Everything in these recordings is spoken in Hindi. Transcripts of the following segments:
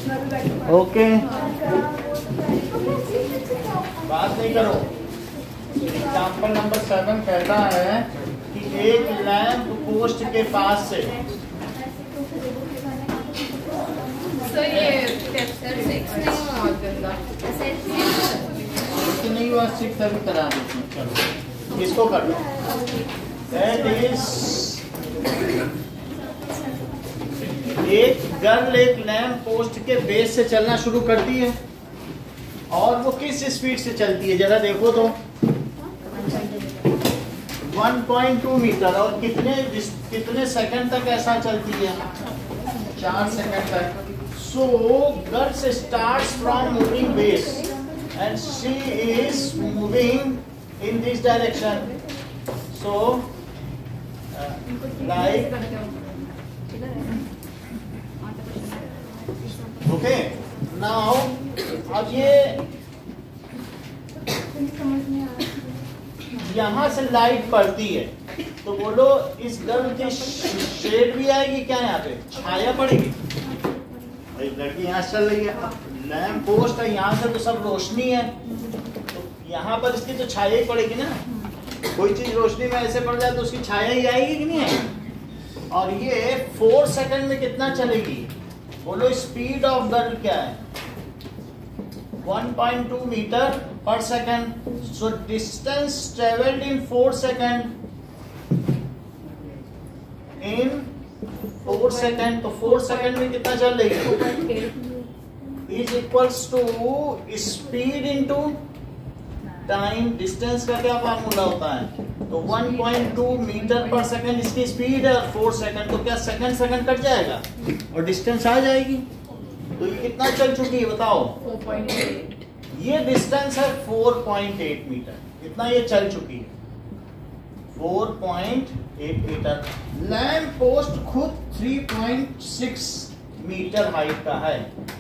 ओके, बात नहीं करो। एग्जाम्पल नंबर 7 कहता है कि एक लैंप पोस्ट के पास से नहीं हुआ 6 अभी करा देते हैं। चलो इसको कर लो। दैट इज एक गर्ल एक लैंप पोस्ट के बेस से चलना शुरू करती है और वो किस स्पीड से चलती है जरा देखो तो। 1.2 मीटर और कितने सेकंड तक ऐसा चलती है? 4 सेकंड तक। So girl starts from moving base and she is moving in this direction. So like okay now अब ये यहाँ से लाइट पड़ती है तो बोलो इस गर्ल की शेड भी आएगी क्या? यहाँ पे छाया पड़ेगी। लड़की यहाँ चल रही है, लैंप पोस्ट है, यहाँ से तो सब रोशनी है तो यहाँ पर इसकी तो छाया ही पड़ेगी ना। कोई चीज रोशनी में ऐसे पड़ जाए तो उसकी छाया ही आएगी कि नहीं आएगी। और ये 4 सेकंड में कितना चलेगी बोलो? स्पीड ऑफ गर्ल क्या है? 1.2 मीटर पर second. So distance travelled in 4 second in 4 second. तो 4 सेकंड में कितना चल रही है? Is equals to speed into time. Distance का क्या फार्मूला होता है? तो 1.2 मीटर पर सेकंड इसकी स्पीड है, 4 सेकंड तो क्या सेकंड कट जाएगा और डिस्टेंस आ जाएगी। तो ये कितना चल चुकी है बताओ? 4.8। ये डिस्टेंस है 4.8 मीटर। कितना ये चल चुकी है? 4.8 मीटर। लैंप पोस्ट खुद 3.6 मीटर हाइट का है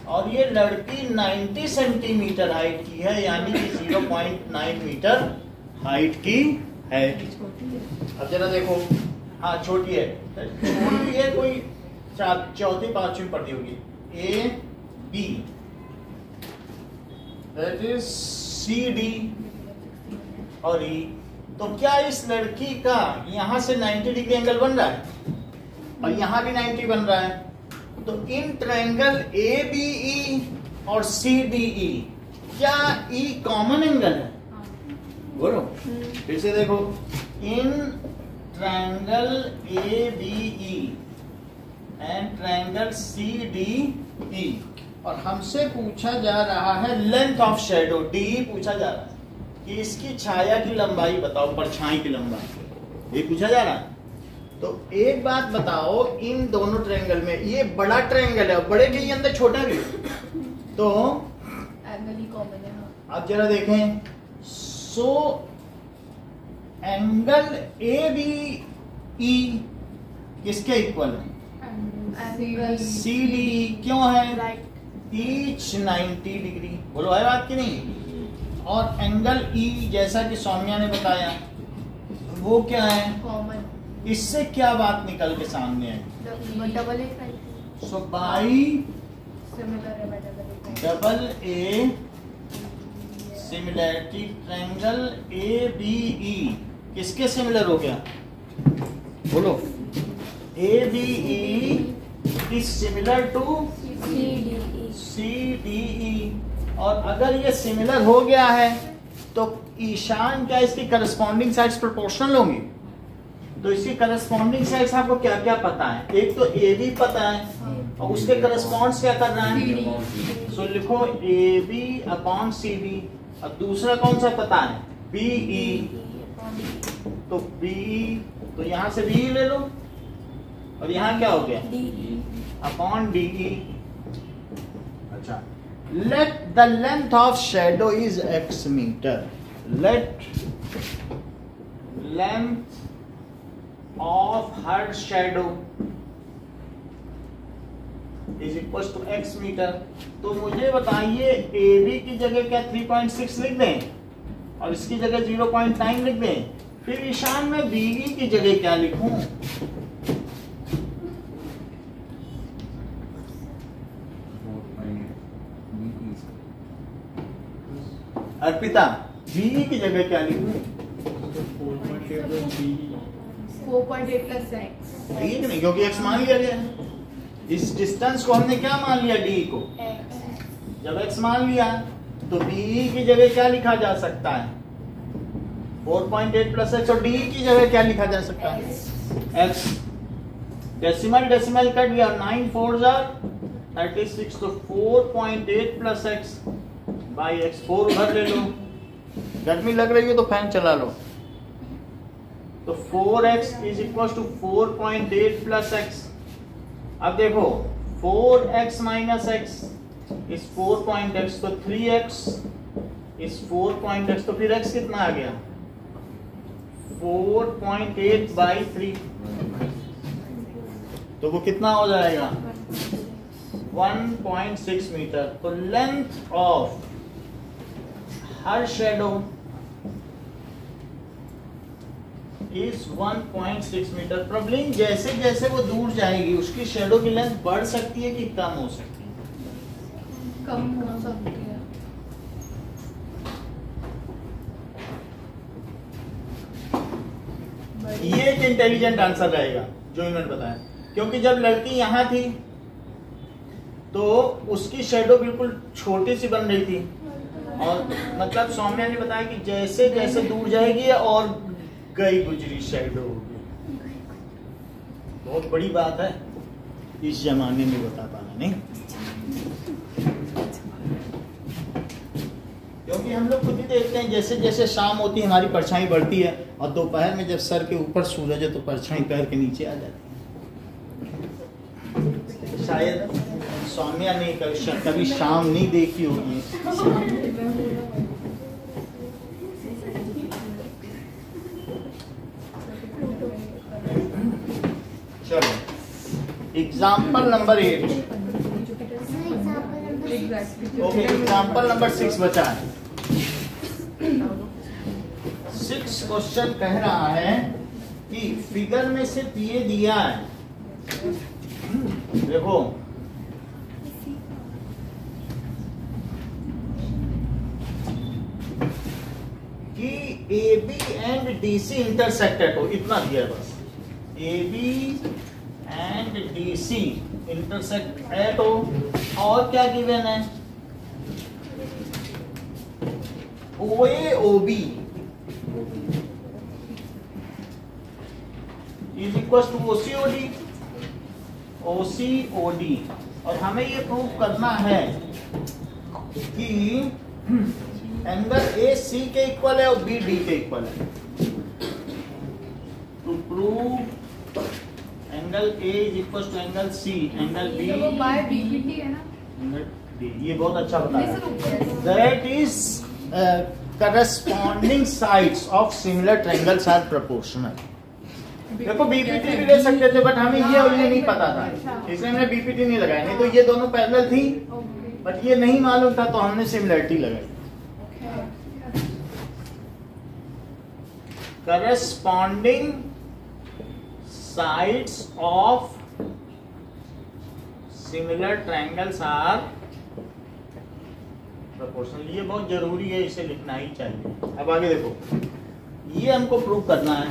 और ये लड़की 90 सेंटीमीटर हाइट की है, यानी कि 0.9 मीटर हाइट की है। अब जरा देखो, हाँ छोटी है, छोटी है, कोई 4वीं 5वीं पढ़ती होगी। A B that is C D और ई। तो क्या इस लड़की का यहां से 90 डिग्री एंगल बन रहा है और यहां भी 90 बन रहा है? तो इन ट्रायंगल ए बी ई और सी डी ई क्या ई कॉमन एंगल है? बोलो फिर से देखो। In triangle A B E and triangle C D E और हमसे पूछा जा रहा है लेंथ ऑफ शेडो, डी पूछा जा रहा है कि इसकी छाया की लंबाई बताओ, परछाई की लंबाई, ये पूछा जा रहा है। तो एक बात बताओ, इन दोनों ट्रायंगल में ये बड़ा ट्रायंगल है, बड़े भी अंदर छोटा भी, तो एंगल ही कॉमन है। अब जरा देखें। So angle A B E किसके इक्वल है? C D. क्यों है? Each 90 degree. बोलो है बात की नहीं? और एंगल ई जैसा कि सौम्या ने बताया वो क्या है? कॉमन। इससे क्या बात निकल के सामने है? Double A. So by similar है double A similarity triangle A B E किसके सिमिलर हो गया? बोलो। A B E is similar to C D E. और अगर ये सिमिलर हो गया है तो ईशान क्या इसकी करस्पॉन्डिंग साइड्स प्रोपोर्शनल होंगी? तो इसकी करस्पॉन्डिंग साइड्स आपको क्या क्या पता है? एक तो ए बी पता है और उसके करस्पॉन्ड्स क्या कर रहा है? सो लिखो A B upon C D. और दूसरा कौन सा पता है? B E. तो बी तो यहां से बी ले लो और यहां क्या हो गया? Upon D E. अच्छा, let the length of shadow is x meter. Let length of her shadow is equals to x meter. तो मुझे बताइए AB की जगह क्या 3.6 लिख दें और इसकी जगह 0.9 लिख दें? फिर ईशान में BE की जगह क्या लिखूं? अर्पिता बी की जगह क्या लिखूं? 4.8 plus x. ठीक नहीं, क्योंकि x मान लिया गया है। इस डिस्टेंस को हमने क्या मान लिया? d को। जब x मान लिया तो b की जगह क्या लिखा जा सकता है? 4.8 प्लस x। और d की जगह क्या लिखा जा सकता है? x। डेसिमल डेसिमल कट गया, 9 4 36, तो 4.8 प्लस x बाई x। 4 उधर ले लो, गर्मी लग रही है तो फैन चला लो। तो 4x is equal to 4.8 plus x। अब देखो 4x minus x is 4.x, तो 3x इज 4.x, तो फिर x कितना आ गया? 4.8 बाई 3, तो वो कितना हो जाएगा? 1.6 मीटर। तो length of her shadow is 1.6 metre. Problem जैसे जैसे वो दूर जाएगी उसकी शेडो की लेंथ बढ़ सकती है कि कम हो सकती है? कम हो सकती है। ये एक इंटेलिजेंट आंसर रहेगा जो इन्होंने बताया, क्योंकि जब लड़की यहां थी तो उसकी शेडो बिल्कुल छोटी सी बन रही थी, और मतलब सौम्या ने बताया कि जैसे जैसे दूर जाएगी और गई गुजरी शेडो होगी। बहुत बड़ी बात है इस जमाने में बता पाना, नहीं? क्योंकि हम लोग खुद ही देखते हैं जैसे जैसे शाम होती है हमारी परछाई बढ़ती है, और दोपहर में जब सर के ऊपर सूरज है तो परछाई पैर के नीचे आ जाती है। शायद सौम्या ने कभी शाम नहीं देखी होगी। चलो example number 8। Okay, example number 6 बचा है। 6 क्वेश्चन कह रहा है कि फिगर में सिर्फ ये दिया है, देखो कि AB एंड DC इंटरसेक्टेड हो, इतना दिया है बस। AB एंड DC इंटरसेक्टेड हो, और क्या गिवन है? OA OB is equal to OC OD। और हमें ये प्रूव करना है कि एंगल AC के इक्वल है और BD के इक्वल है। To prove angle A is equal to angle C, angle B वो बाय BPT है ना? ये बहुत अच्छा बताया। That is corresponding sides of similar triangles are proportional. देखो बीपीटी भी ले सकते थे, बट हमें ये नहीं पता था, इसलिए हमने बीपीटी नहीं लगाया। नहीं तो ये दोनों पैरेलल थी, बट ये नहीं मालूम था तो हमने सिमिलरिटी लगाई। Corresponding sides of similar triangles are proportional. ये बहुत जरूरी है, इसे लिखना ही चाहिए। अब आगे देखो, ये हमको प्रूव करना है,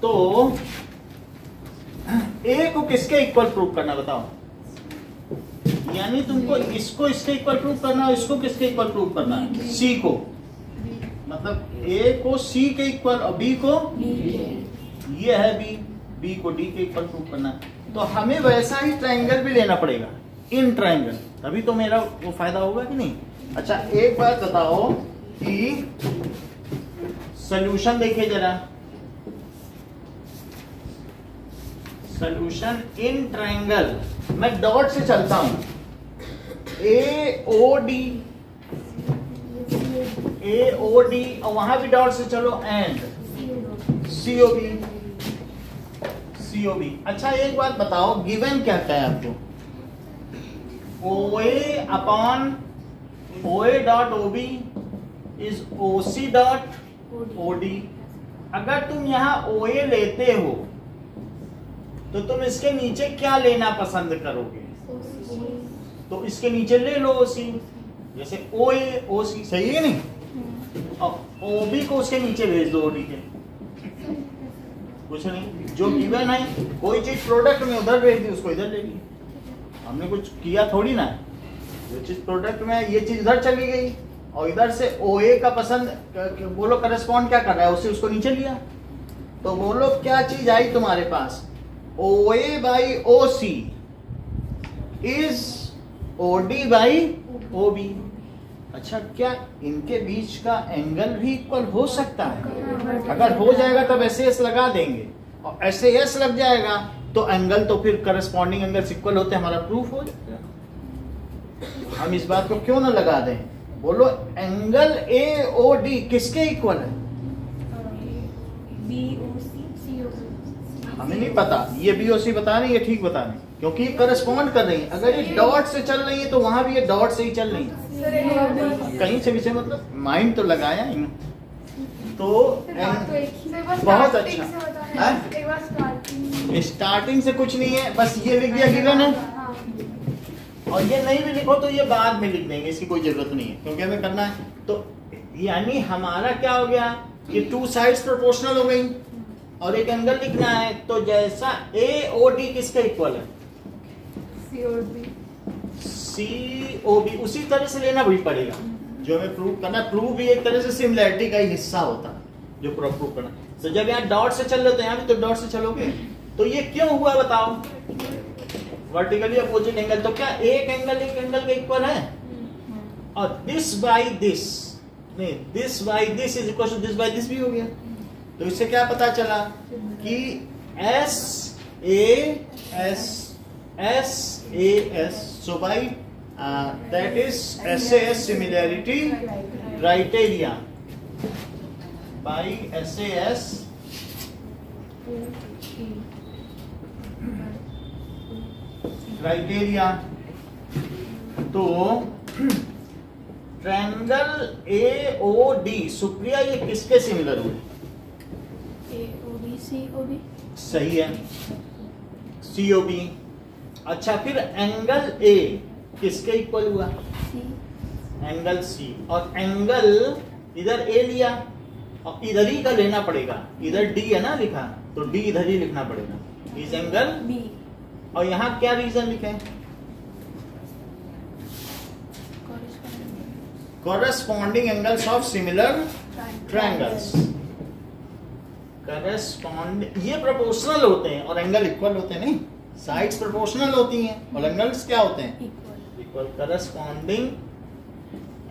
तो ए को किसके इक्वल प्रूव करना बताओ? यानी तुमको इसको इसके इक्वल प्रूव करना है, इसको किसके इक्वल प्रूव करना है? सी को। मतलब ए को सी के इक्वल और बी को ये है बी को डी के इक्वल प्रूव करना है। तो हमें वैसा ही ट्रायंगल भी लेना पड़ेगा, इन ट्रायंगल, तभी तो मेरा वो फायदा होगा कि नहीं। अच्छा एक बात बताओ कि सॉल्यूशन देखिए जरा, सॉल्यूशन इन ट्रायंगल, मैं डॉट से चलता हूं, AOD और वहां भी डॉट से चलो, एंड COB। अच्छा एक बात बताओ, गिवन क्या है आपको? OA upon OA dot OB is OC dot OD। अगर तुम यहां OA लेते हो तो तुम इसके नीचे क्या लेना पसंद करोगे? तो इसके नीचे ले लो OC, जैसे OA OC, सही है नहीं? और OB को उसके नीचे भेज दो OD के, कुछ नहीं। जो गिवन है कोई चीज प्रोडक्ट में उधर भेज दी, उसको इधर ले ली, हमने कुछ किया थोड़ी ना। जो चीज प्रोडक्ट में ये चीज उधर चली गई और इधर से OA का पसंद बोलो करस्पॉन्ड क्या कर रहा है, उससे उसको नीचे लिया। तो बोलो क्या चीज आई तुम्हारे पास, OA by OC is OD by OB। अच्छा, क्या इनके बीच का एंगल भी इक्वल हो सकता है? अगर हो जाएगा तब SAS लगा देंगे, और SAS लग जाएगा तो एंगल तो फिर करस्पॉन्डिंग एंगल इक्वल होते हैं, हमारा प्रूफ हो जाएगा। हम इस बात को क्यों ना लगा दें? बोलो एंगल AOD किसके इक्वल है? हमें नहीं पता, ये BOC बता रही है, ठीक बता रही, क्योंकि ये करस्पॉन्ड कर रही है। अगर ये डॉट से चल रही है तो वहां भी ये डॉट से ही चल रही है, कहीं से भी से, मतलब माइंड तो लगाया ही ना। तो बहुत अच्छा, स्टार्टिंग से कुछ नहीं है, बस ये लिख दिया गिवन है, और ये नहीं भी लिखो तो ये बाद में लिख देंगे, इसकी कोई जरूरत नहीं है, क्योंकि हमें करना है। तो यानी हमारा क्या हो गया कि टू साइड्स प्रोपोर्शनल हो गई और एक एंगल लिखना है। तो जैसा AOD किसके इक्वल है? COB, उसी तरह से लेना भी पड़ेगा जो हमें प्रूव करना। प्रूव भी एक तरह से सिमिलैरिटी का ही हिस्सा होता है जो प्रूव करना। तो जब यहाँ डॉट से चल रहे हो तो यहाँ भी तो डॉट से चलोगे। तो ये क्यों हुआ बताओ? वर्टिकली अपोजिट एंगल, तो क्या एक एंगल के इक्वल है? और दिस बाई दिस, नहीं, this by this is equal to this by this भी हो गया। तो इससे क्या पता चला कि SAS, so by that is SAS similarity criteria, by SAS criteria, तो ट्रायंगल AOD, सुप्रिया ये किसके सिमिलर हुए? COB सही है, COB। अच्छा, फिर एंगल A किसके इक्वल हुआ? Angle C। और एंगल इधर A लिया और इधर ही का लेना पड़ेगा, इधर D है ना लिखा, तो D इधर ही लिखना पड़ेगा, इस एंगल B। और यहाँ क्या रीजन लिखे? corresponding angles of similar triangles। Corresponding, ये प्रोपोर्शनल होते हैं और एंगल इक्वल होते हैं, नहीं, साइड्स प्रोपोर्शनल होती हैं और एंगल्स क्या होते हैं? Equal. Corresponding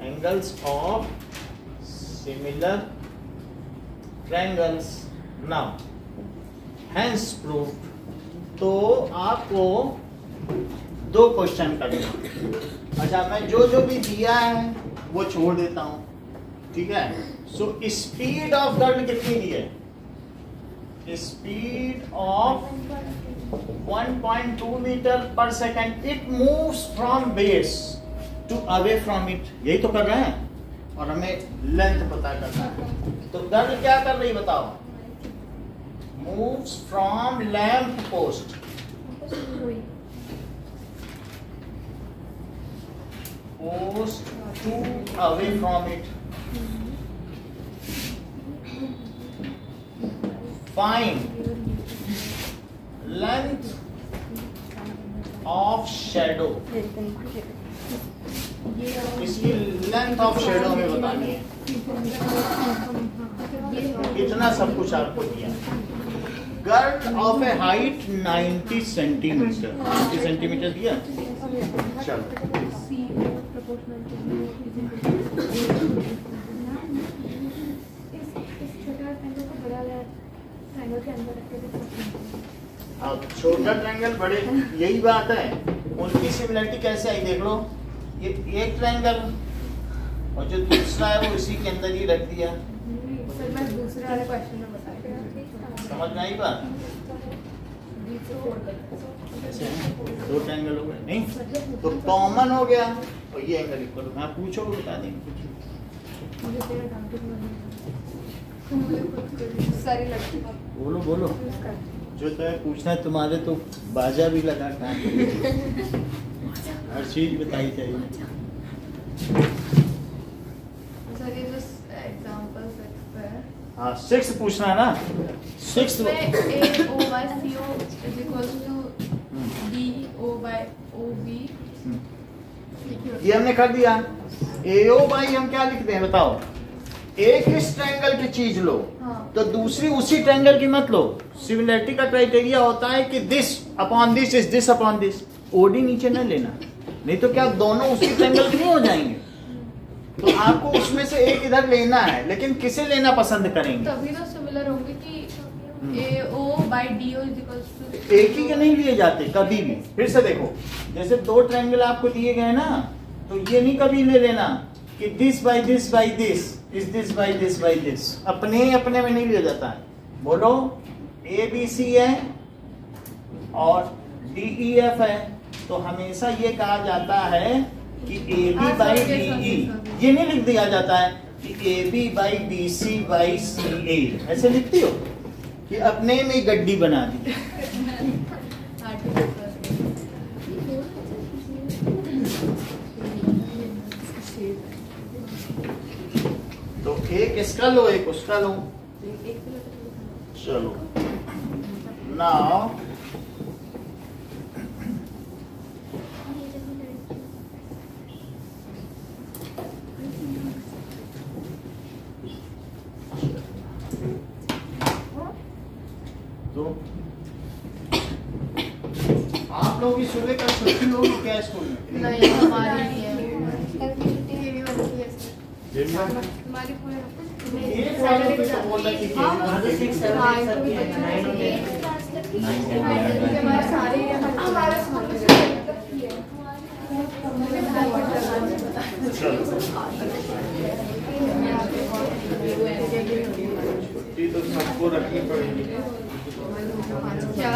angles of similar triangles. Now hence proved. तो आपको दो क्वेश्चन करना। अच्छा, मैं जो जो भी दिया है वो छोड़ देता हूं, ठीक है? सो स्पीड ऑफ गर्ल कितनी दी है? स्पीड ऑफ 1.2 मीटर पर second. It moves from base to away from it, यही तो कर रहे हैं, और हमें लेंथ पता करना है। तो गर्ल क्या कर रही बताओ? Moves from lamp post to away from it। Find length of shadow। इसकी लेंथ ऑफ शेडो में बतानी है। इतना सब कुछ आपको दिया। Girl of A height 90 centimetre, 90 centimetre दिया। चलो, अब छोटा ट्रायंगल बड़े, यही बात है। उनकी सिमिलरिटी कैसे आई देख लो। ये एक ट्रायंगल और जो दूसरा है वो इसी के अंदर ही रख दिया। सर मैं दूसरे वाले क्वेश्चन में बताया, समझ में आई बात? दो ट्रायंगल हो गए, नहीं तो कॉमन हो गया और ये एंगल इक्वल हो गया। पूछो बता देंगे। बोलो बोलो, जो तुम्हें पूछना है तुम्हारे तो बाजा भी लगा था, हर चीज बताई चाहिए। सर ये जो हाँ 6 पूछना है ना, 6 AOYCO is equals to DOB. ये हमने कर दिया। AO बाई हम क्या लिखते हैं बताओ? एक इस ट्रायंगल की चीज लो तो दूसरी उसी ट्रायंगल की मत लो। सिमिलरिटी का क्राइटेरिया होता है कि this upon this is this upon this. OD नीचे न लेना, नहीं तो क्या दोनों उसी ट्रायंगल के नहीं हो जाएंगे? तो आपको उसमें से एक इधर लेना है, लेकिन किसे लेना पसंद करेंगे? तभी तो सिमिलर होंगे कि AO by DO is equals to एक ही के नहीं लिए जाते कभी भी। फिर से देखो, जैसे 2 ट्रायंगल आपको दिए गए ना, तो ये नहीं कभी ले लेना कि this by this by this is this by this by this. अपने अपने में नहीं लिया जाता है। बोलो ABC है और DEF है, तो हमेशा ये कहा जाता है कि AB बाई DE। ये नहीं लिख दिया जाता है कि AB by BC by CA। ऐसे लिखती हो कि अपने में गड्डी बना दी। तो एक इसका लो, एक उसका लो। चलो नाउ तो आप लोग की सुबह का छुट्टी होगी क्या स्कूल में? नहीं, हमारी नहीं है। हमारी पूरे एक वालों पे तो बोल रहा कि छुट्टी तो सबको रखनी पड़ेगी। क्या?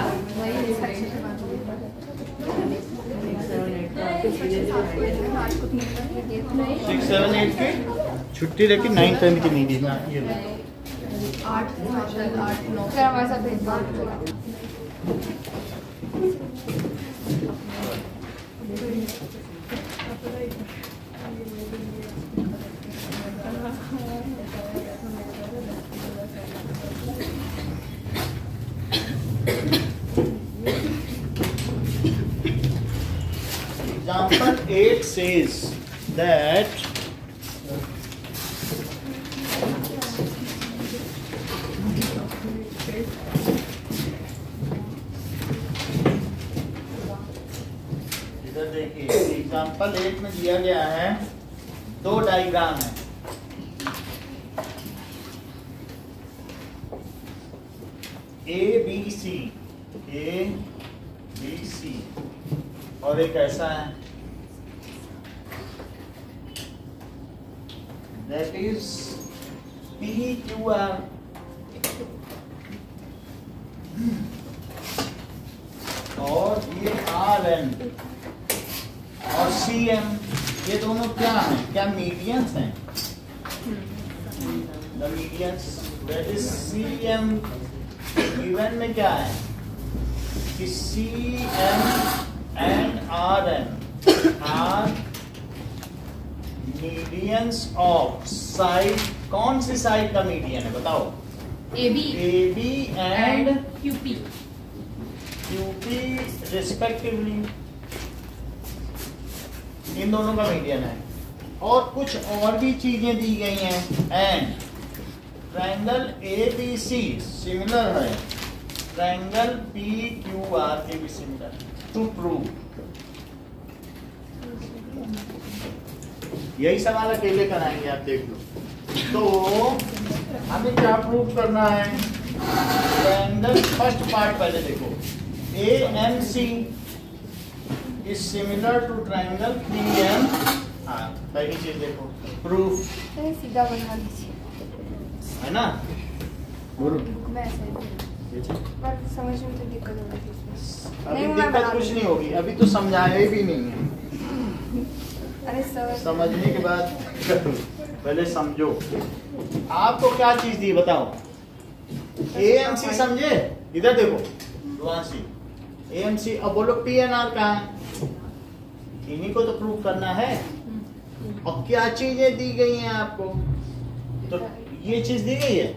6, 7, 8 की छुट्टी रखी, 9, 10 की नहीं दी ना। ये लो। 8, 9 फिर हमारे साथ भेजवा Example 8 says that इधर देखिए, एग्जाम्पल 8 में दिया गया है 2 डायग्राम है। ABC और एक ऐसा है that is PQR और ये RN और CM। ये दोनों क्या हैं? क्या मीडियंस हैं? The medians that is CM given में क्या है कि CM and RN are medians of side। कौन सी साइड का मीडियन है बताओ? AB AB and QP QP respectively, इन दोनों का मीडियन है। और कुछ और भी चीजें दी गई हैं। एंड ट्रायंगल ABC सिमिलर है ट्रायंगल PQR के भी सिमिलर। टू प्रूव, यही सवाल अकेले कराएंगे आप, देख लो। तो हमें क्या प्रूव करना है? ट्रायंगल फर्स्ट पार्ट पहले देखो, AMC is similar to triangle PM। हाँ, पहली चीज देखो, प्रूफ सीधा बना लीजिए, है ना? बोलो। मैं ऐसे पर समझने में तो दिक्कत हो रही है इसमें। अभी नहीं, मैं दिक्कत बना कुछ लूंगी। नहीं होगी, अभी तो समझाया भी नहीं है। अरे समझने के बाद करो, पहले समझो। आपको क्या चीज दी बताओ? AMC समझे? इधर देखो ध्रुवांशी, AMC। अब बोलो PNR कहाँ है? इन्हीं को तो प्रूव करना है। और क्या चीजें दी गई हैं आपको? तो ये चीज दी गई है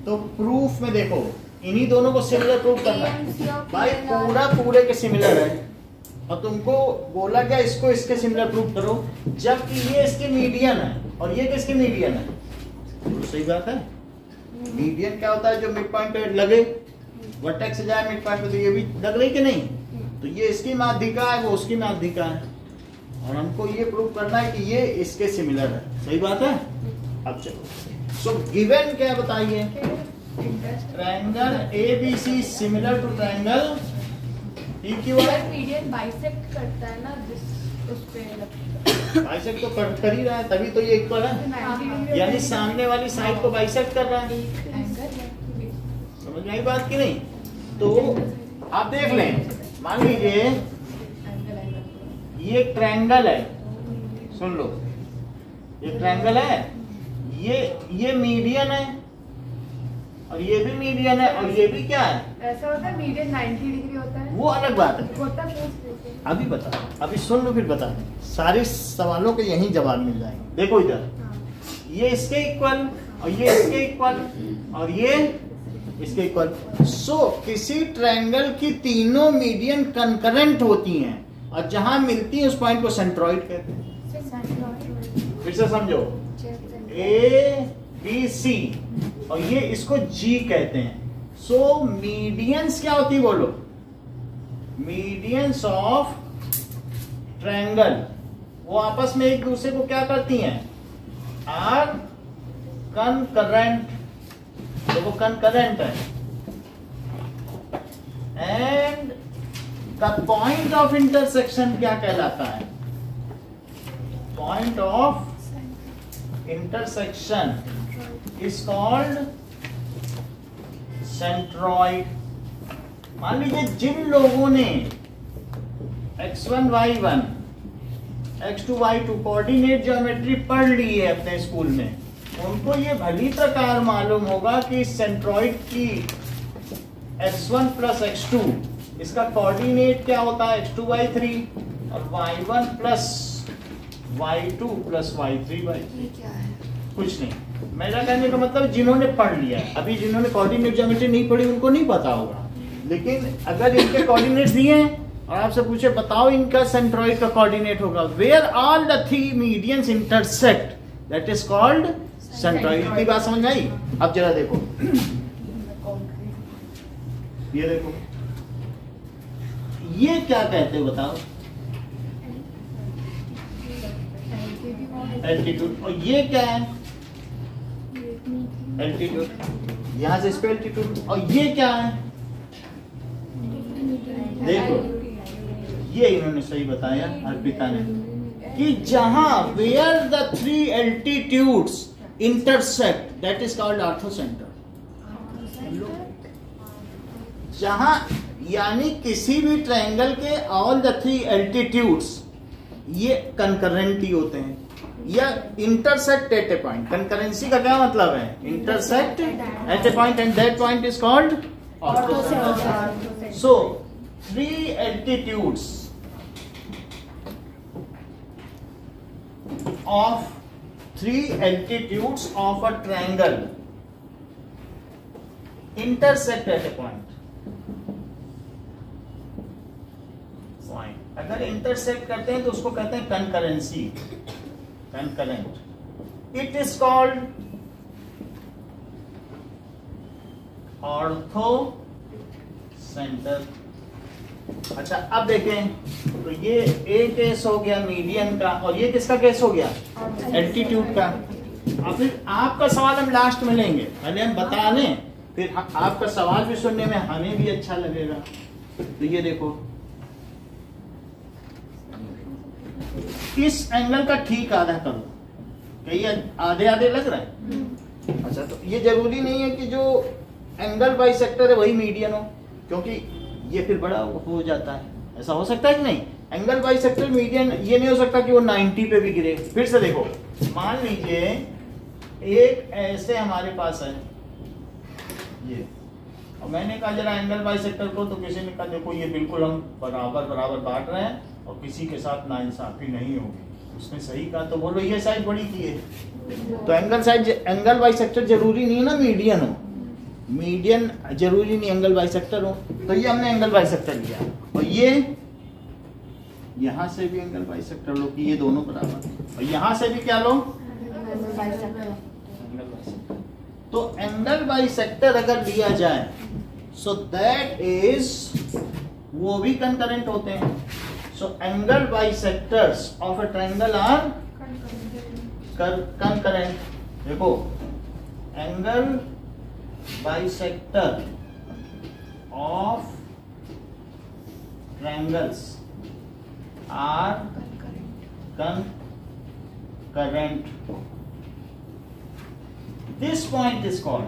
तो प्रूफ में देखो इन्हीं दोनों को सिमिलर प्रूफ करना है भाई, पूरा पूरे के सिमिलर है और तुमको बोला क्या इसको इसके सिमिलर प्रूफ करो, जबकि ये इसके मीडियन है और ये किसके मीडियन है। तो सही बात है, मीडियन क्या होता है, जो मिड पॉइंट पे लगे, वर्टेक्स से जाए मिड पॉइंट पे, तो ये भी लग रही कि नहीं, तो ये इसकी माध्यिका है वो उसकी माध्यिका है और हमको ये प्रूव करना है कि ये इसके सिमिलर है। सही बात है। अब चलो सो गिवन क्या बताइए, triangle ABC similar to triangle PQR। Median bisect करता है ना, जिस उस पे बाइसेक्ट तो कर ही रहा है, तभी तो ये इक्वल है, यानी सामने वाली साइड को बाइसेक्ट कर रहा है। समझ में आई बात की नहीं। तो आप देख लें, मान लीजिए ये ट्रायंगल है, सुन लो, ये ट्रायंगल है, ये मीडियन है और ये भी मीडियन है और ये भी क्या है, ऐसा होता है मीडियन 90 डिग्री होता है, वो अलग बात है। होता है अभी बता, अभी सुन लो फिर बता दें, सारे सवालों के यही जवाब मिल जाएंगे। देखो इधर, ये इसके इक्वल और ये इसके इक्वल और ये इसके इक्वल। सो किसी ट्रायंगल की तीनों मीडियन कंकरेंट होती हैं और जहां मिलती है उस पॉइंट को सेंट्रॉइड कहते हैं। फिर से समझो, ABC और ये इसको G कहते हैं। सो मीडियंस क्या होती है बोलो, मीडियंस ऑफ ट्रायंगल वो आपस में एक दूसरे को क्या करती हैं, आर कंकरेंट, तो वो कंकरेंट है। And the point of intersection क्या कहलाता है, point of intersection is called centroid. मान लीजिए जिन लोगों ने x1 y1 x2 y2 coordinate geometry पढ़ ली है अपने स्कूल में, उनको ये भली प्रकार मालूम होगा कि सेंट्रॉइड की x1 प्लस x2 इसका कोऑर्डिनेट क्या होता है, x2 y3 और y1 plus y2 plus y3 y3। कुछ नहीं, मेरा कहने का मतलब जिन्होंने पढ़ लिया है, अभी जिन्होंने कोऑर्डिनेट ज्योमेट्री नहीं पढ़ी उनको नहीं पता होगा, लेकिन अगर इनके कोऑर्डिनेट्स दिए हैं और आपसे पूछे बताओ इनका सेंट्रॉइड का कोऑर्डिनेट होगा, where all the three medians intersect, that is called centroid. की बात समझ आई। अब जरा देखो, ये देखो, ये क्या कहते हो बताओ, एल्टीट्यूड, और ये क्या है, एल्टीट्यूड, यहां से इस पे एल्टीट्यूड, और ये क्या है, देखो ये इन्होंने सही बताया अर्पिता ने, कि जहां where the three altitudes intersect that is called orthocentre. जहां यानी किसी भी ट्रायंगल के ऑल द थ्री एल्टीट्यूड्स ये कंकरेंट ही होते हैं या intersect at a point. Concurrency का क्या मतलब है, intersect at a point and that point is called orthocentre. So three altitudes of a triangle intersect at a point। अगर इंटरसेक्ट करते हैं तो उसको कहते हैं concurrency, concurrent. It is called ortho centre. अच्छा अब देखें, तो ये ए केस हो गया मीडियन का और ये किसका केस हो गया, एल्टीट्यूड का। और फिर आपका सवाल हम लास्ट में लेंगे, पहले हम बता लें, फिर आपका सवाल भी सुनने में हमें भी अच्छा लगेगा। तो ये देखो, इस एंगल का ठीक आधा करो, क्या ये आधे आधे लग रहा है। अच्छा तो ये जरूरी नहीं है कि जो एंगल बाइसेक्टर है वही मीडियन हो, क्योंकि ये फिर बड़ा हो जाता है। ऐसा हो सकता है कि नहीं, एंगल बाइसेक्टर मीडियन ये नहीं हो सकता कि वो 90 पे भी गिरे। फिर से देखो, मान लीजिए एक ऐसे हमारे पास है ये, और मैंने कहा जरा एंगल बाइसेक्टर को, तो किसी ने कहा देखो ये बिल्कुल हम बराबर बराबर काट रहे हैं और किसी के साथ नाइंसाफी नहीं होगी। उसने सही कहा, तो बोलो ये साइड बड़ी की है। तो एंगल बाइसेक्टर जरूरी नहीं है ना मीडियन हो, मीडियन जरूरी नहीं एंगल बाइसेक्टर हो, तो ये हमने एंगल बाइसेक्टर लिया, और ये यहां से भी एंगल बाइसेक्टर लो कि ये दोनों बराबर, और यहां से भी क्या लो, एंगल बाइसेक्टर। तो एंगल बाइसेक्टर अगर लिया जाए सो दैट इज, वो भी कंकरेंट होते हैं। So angle bisectors of a triangle are concurrent. देखो angle bisector of triangles are concurrent. This point is called,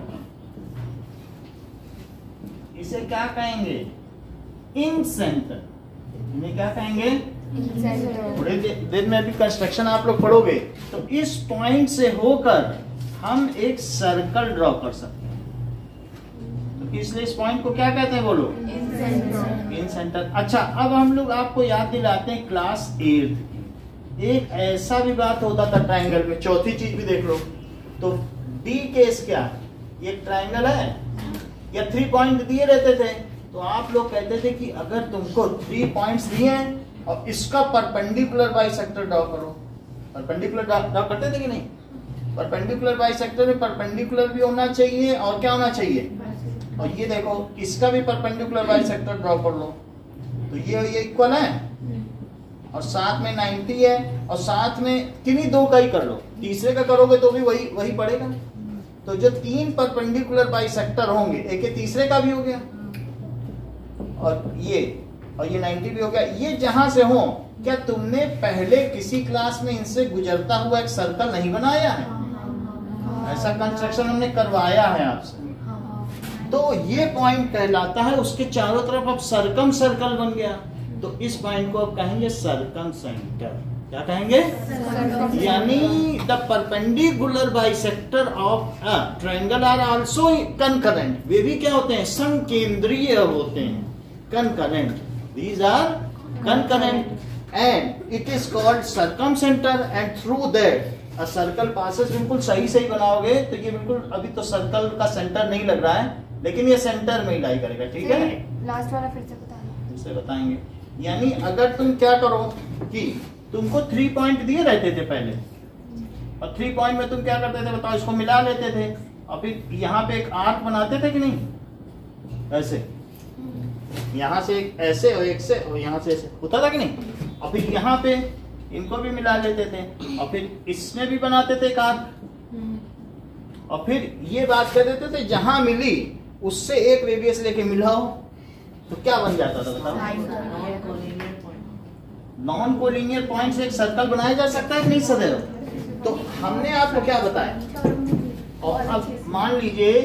इसे क्या कहेंगे, इन सेंटर। इन्हें क्या कहेंगे, थोड़ी देर में अभी कंस्ट्रक्शन आप लोग पढ़ोगे, तो इस पॉइंट से होकर हम एक सर्कल ड्रॉ कर सकते हैं। तो इसलिए इस पॉइंट को क्या कहते हैं, बोलो, इन सेंटर। अच्छा, अब हम लोग आपको याद दिलाते हैं क्लास 8 की एक ऐसा भी बात होता था ट्रायंगल में, चौथी चीज भी देख लो। तो डी केस क्या, ये ट्रायंगल है या 3 पॉइंट दिए रहते थे, तो आप लोग कहते थे कि अगर तुमको 3 पॉइंट्स दिए हैं और इसका परपेंडिकुलर बाइसेक्टर ड्रॉ करो। परपेंडिकुलर ड्रॉ करते थे कि नहीं? परपेंडिकुलर बाइसेक्टर में परपेंडिकुलर भी होना चाहिए और क्या होना चाहिए, और ये देखो इसका भी परपेंडिकुलर बाइसेक्टर ड्रॉ कर लो, तो ये इक्वल है और साथ में 90 है, और साथ में किन्हीं 2 का ही कर लो, तीसरे का करोगे तो भी वही पड़ेगा। तो जो 3 परपेंडिकुलर बाइसेक्टर होंगे, एक तीसरे का भी हो गया और ये 90 भी हो गया। ये जहां से हो, क्या तुमने पहले किसी क्लास में इनसे गुजरता हुआ एक सर्कल नहीं बनाया है? ऐसा कंस्ट्रक्शन हमने करवाया है आपसे। तो ये पॉइंट कहलाता है, उसके चारों तरफ अब सर्कम सर्कल बन गया, तो इस पॉइंट को अब कहेंगे सर्कम सेंटर। क्या कहेंगे? यानी the perpendicular bisector of a triangle are also concurrent. वे भी क्या होते हैं? समकेंद्रीय होते हैं, concurrent. These are concurrent and it is called circumcentre, and through that a circle passes. बिल्कुल सही बनाओगे तो ये बिल्कुल, अभी तो सर्कल का सेंटर नहीं लग रहा है, लेकिन ये सेंटर में ही लाई करेगा, ठीक है? लास्ट वाला फिर से बताना। फिर से बताएंगे। यानी अगर तुम क्या करो कि तुमको 3 पॉइंट दिए रहते थे पहले, और 3 पॉइंट में तुम क्या करते थे बताओ, इसको मिला लेते थे और फिर यहाँ पे एक आर्क बनाते थे कि नहीं, ऐसे यहाँ से एक ऐसे और एक से, और यहाँ से ऐसे होता था कि नहीं, और फिर यहाँ पे इनको भी मिला लेते थे, और फिर इसमें भी बनाते थे एक आर्क, और फिर ये बात कर देते थे जहां मिली उससे एक रेडियस लेके मिलाओ, तो क्या बन जाता था बताओ? नॉन कोलिनियर पॉइंट से एक सर्कल बनाया जा सकता है नहीं सदैव? तो हमने आपको क्या बताया, और अब मान लीजिए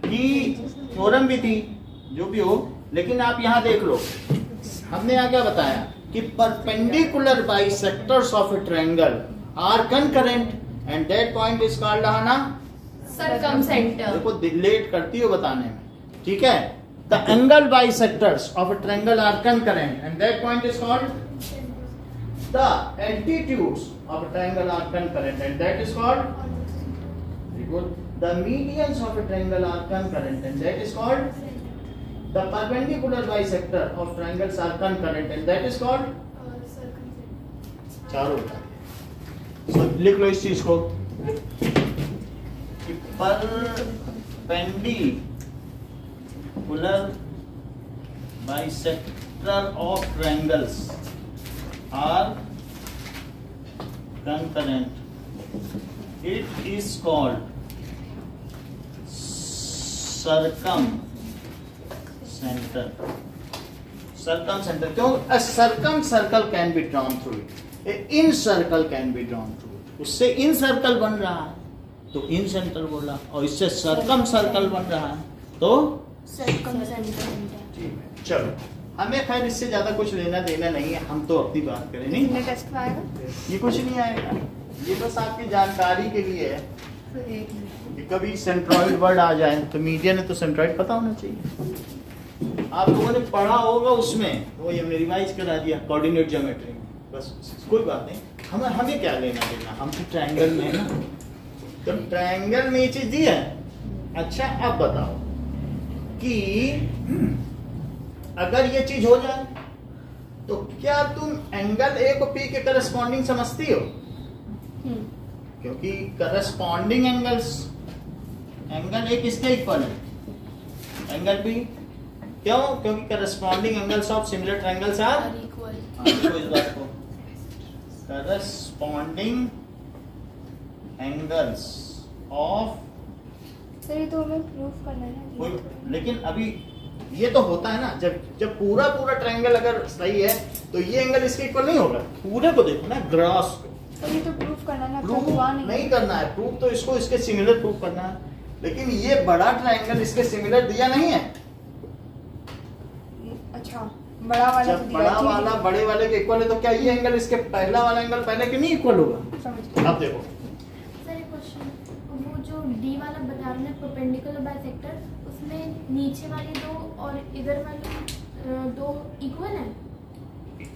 कि थ्योरम भी थी, जो भी हो, लेकिन आप यहाँ देख लो, हमने यहाँ क्या बताया कि perpendicular bisectors of a triangle are concurrent and that point is called circumcenter. देखो लेट करती हो बताने में, ठीक है? The angle bisectors of a triangle are concurrent, and that point is called, the altitudes of a triangle are concurrent, and that is called, very good, the medians of a triangle are concurrent, and that is called, the perpendicular bisector of triangles are concurrent, and that is called चारों। so लिख लो इस चीज को, perpendicular bisector of triangles are concurrent. It is called circumcenter. Circumcenter. क्यों? A circle can be drawn through it. A in circle can be drawn through it. उससे इन सर्कल बन रहा है तो इन सेंटर बोला, और इससे सर्कम सर्कल बन रहा है तो सर्कम सेंटर। चलो, हमें खैर इससे ज्यादा कुछ लेना देना नहीं है, हम तो अपनी बात करें। नहीं, टेस्ट में आएगा ये कुछ नहीं आएगा, ये बस आपकी जानकारी के लिए है कि कभी सेंट्रॉइड वर्ड आ जाए तो मीडिया ने तो सेंट्रॉइड पता होना चाहिए। आप लोगों ने पढ़ा होगा उसमें, वो ये हमने रिवाइज करा दिया कोऑर्डिनेट ज्योमेट्री में, बस कोई बात नहीं। हमें क्या लेना देना, हम तो ट्रायंगल में है ना, तो ट्रायंगल में ये चीज दी है अच्छा अब बताओ कि अगर ये चीज हो जाए तो क्या तुम एंगल ए को पी के करस्पॉन्डिंग समझती हो? क्योंकि करस्पॉन्डिंग एंगल्स, एंगल ए किसके इक्वल है? Angle B. क्यों? क्योंकि corresponding angles of similar triangles are equal. देखो इस बात को, करस्पॉन्डिंग एंगल्स ऑफ, सर ये तो हमें प्रूफ करना है ना। लेकिन अभी ये तो होता है ना, जब पूरा ट्रायंगल अगर सही है तो ये एंगल इसके इक्वल नहीं होगा। पूरे को देखो ना, ग्रास को। सर ये तो प्रूफ करना है ना, प्रूफ हुआ नहीं। नहीं करना है, प्रूफ तो इसको इसके सिमिलर प्रूफ करना है। लेकिन ये बड़ा ट्रायंगल इसके सिमिलर दिया नहीं है। अच्छा, बड़ा वाला जब तो दिया, बड़ा ठीक है। वाला बड़े वाले के इक्वल है तो क्या ये एंगल इसके पहला वाला एंगल पहले के नहीं इक्वल होगा? समझ गए। अब देखो सर एक क्वेश्चन, वो जो डी वाला बता रहे हैं परपेंडिकुलर बाइसेक्टर, उसमें नीचे वाली दो और इधर वाली दो इक्वल है?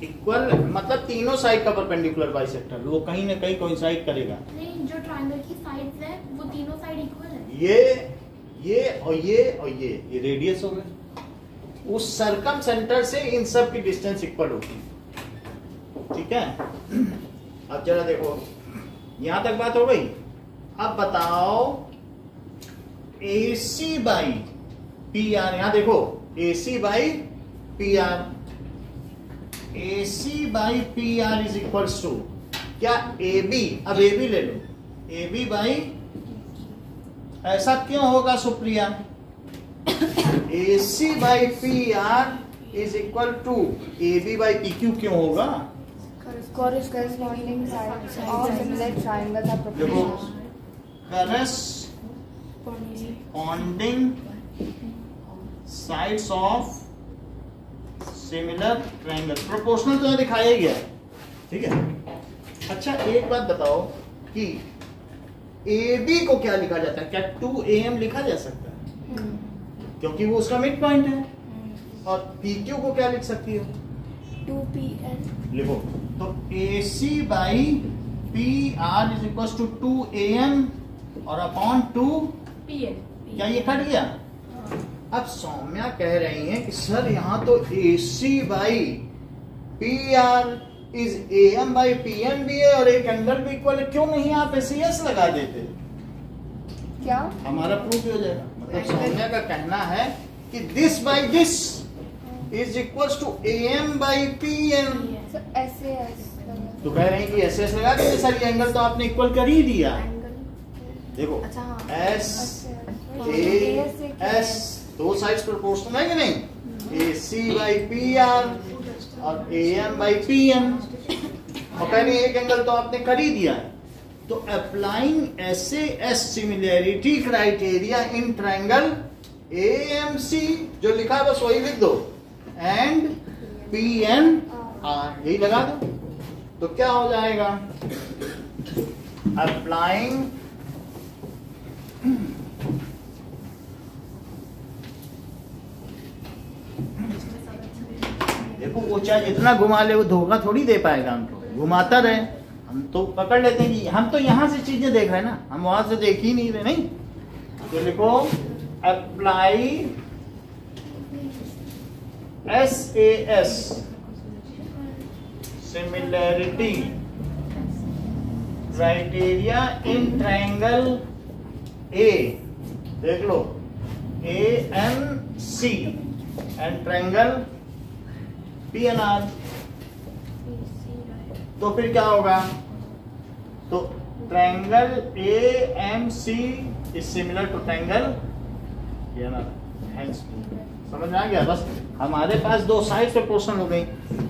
इक्वल मतलब तीनों साइड का परपेंडिकुलर बाइसेक्टर, वो कहीं ना कहीं कोइंसाइड करेगा। नहीं, जो ट्रायंगल की साइड्स है वो तीनों साइड इक्वल है। ये और ये रेडियस हो गए। उस सर्कम सेंटर से इन सब की डिस्टेंस इक्वल होगी। ठीक है, अब जरा देखो, यहां तक बात हो गई। अब बताओ AC बाई PR, यहां देखो AC by PR, AC by PR is equals to क्या? AB। अब AB ले लो, AB बाई, ऐसा क्यों होगा Supriya? AC by PR is equal to AB by PQ क्यों होगा? Corresponding sides of similar triangles are देखो, proportional. corresponding sides of similar triangle, proportional तो दिखाया ही गया है। ठीक है, अच्छा एक बात बताओ कि AB को क्या लिखा जाता है? क्या 2AM लिखा जा सकता है? क्योंकि वो उसका मिड पॉइंट है। और PQ को क्या लिख सकती हो? 2PL। लिखो तो AC by PR is equal to 2AM और अपॉन 2, क्या ये कट गया? अब सौम्या कह रही हैं कि सर यहाँ तो AC by PR is AM by PM भी है और एक एंगल भी इक्वल है, क्यों नहीं आप SES लगा देते? क्या? हमारा प्रूफ हो जाएगा। मतलब सौम्या का कहना है कि this by this is equal to AM by PM। Sir SAS तो कह रहे हैं कि SS लगा दीजिए सर, ये एंगल तो आपने इक्वल कर ही दिया। देखो अच्छा, हाँ। SAS दो साइड्स प्रोपोर्शनल है कि नहीं? AC बाई PR और AM बाई PM, और पहले एक एंगल तो आपने कर ही दिया है। तो applying SAS similarity criteria in triangle AMC, जो लिखा है बस वही लिख दो, एंड PNR, यही लगा दो। तो क्या हो जाएगा? अप्लाइंग देखो, वो चाहे जितना घुमा ले वो धोखा थोड़ी दे पाएगा हमको, घुमाता रहे। हम तो पकड़ लेते हैं कि हम तो यहां से चीजें देख रहे हैं ना, हम वहां से देख ही नहीं रहे। नहीं तो लिखो apply SAS similarity criteria in triangle A, देख लो AMC एंड ट्रायंगल PNR। तो फिर क्या होगा? तो triangle AMC is similar to triangle PNR। समझ में आ गया? बस हमारे पास दो साइड प्रोपोर्शनल हो गई।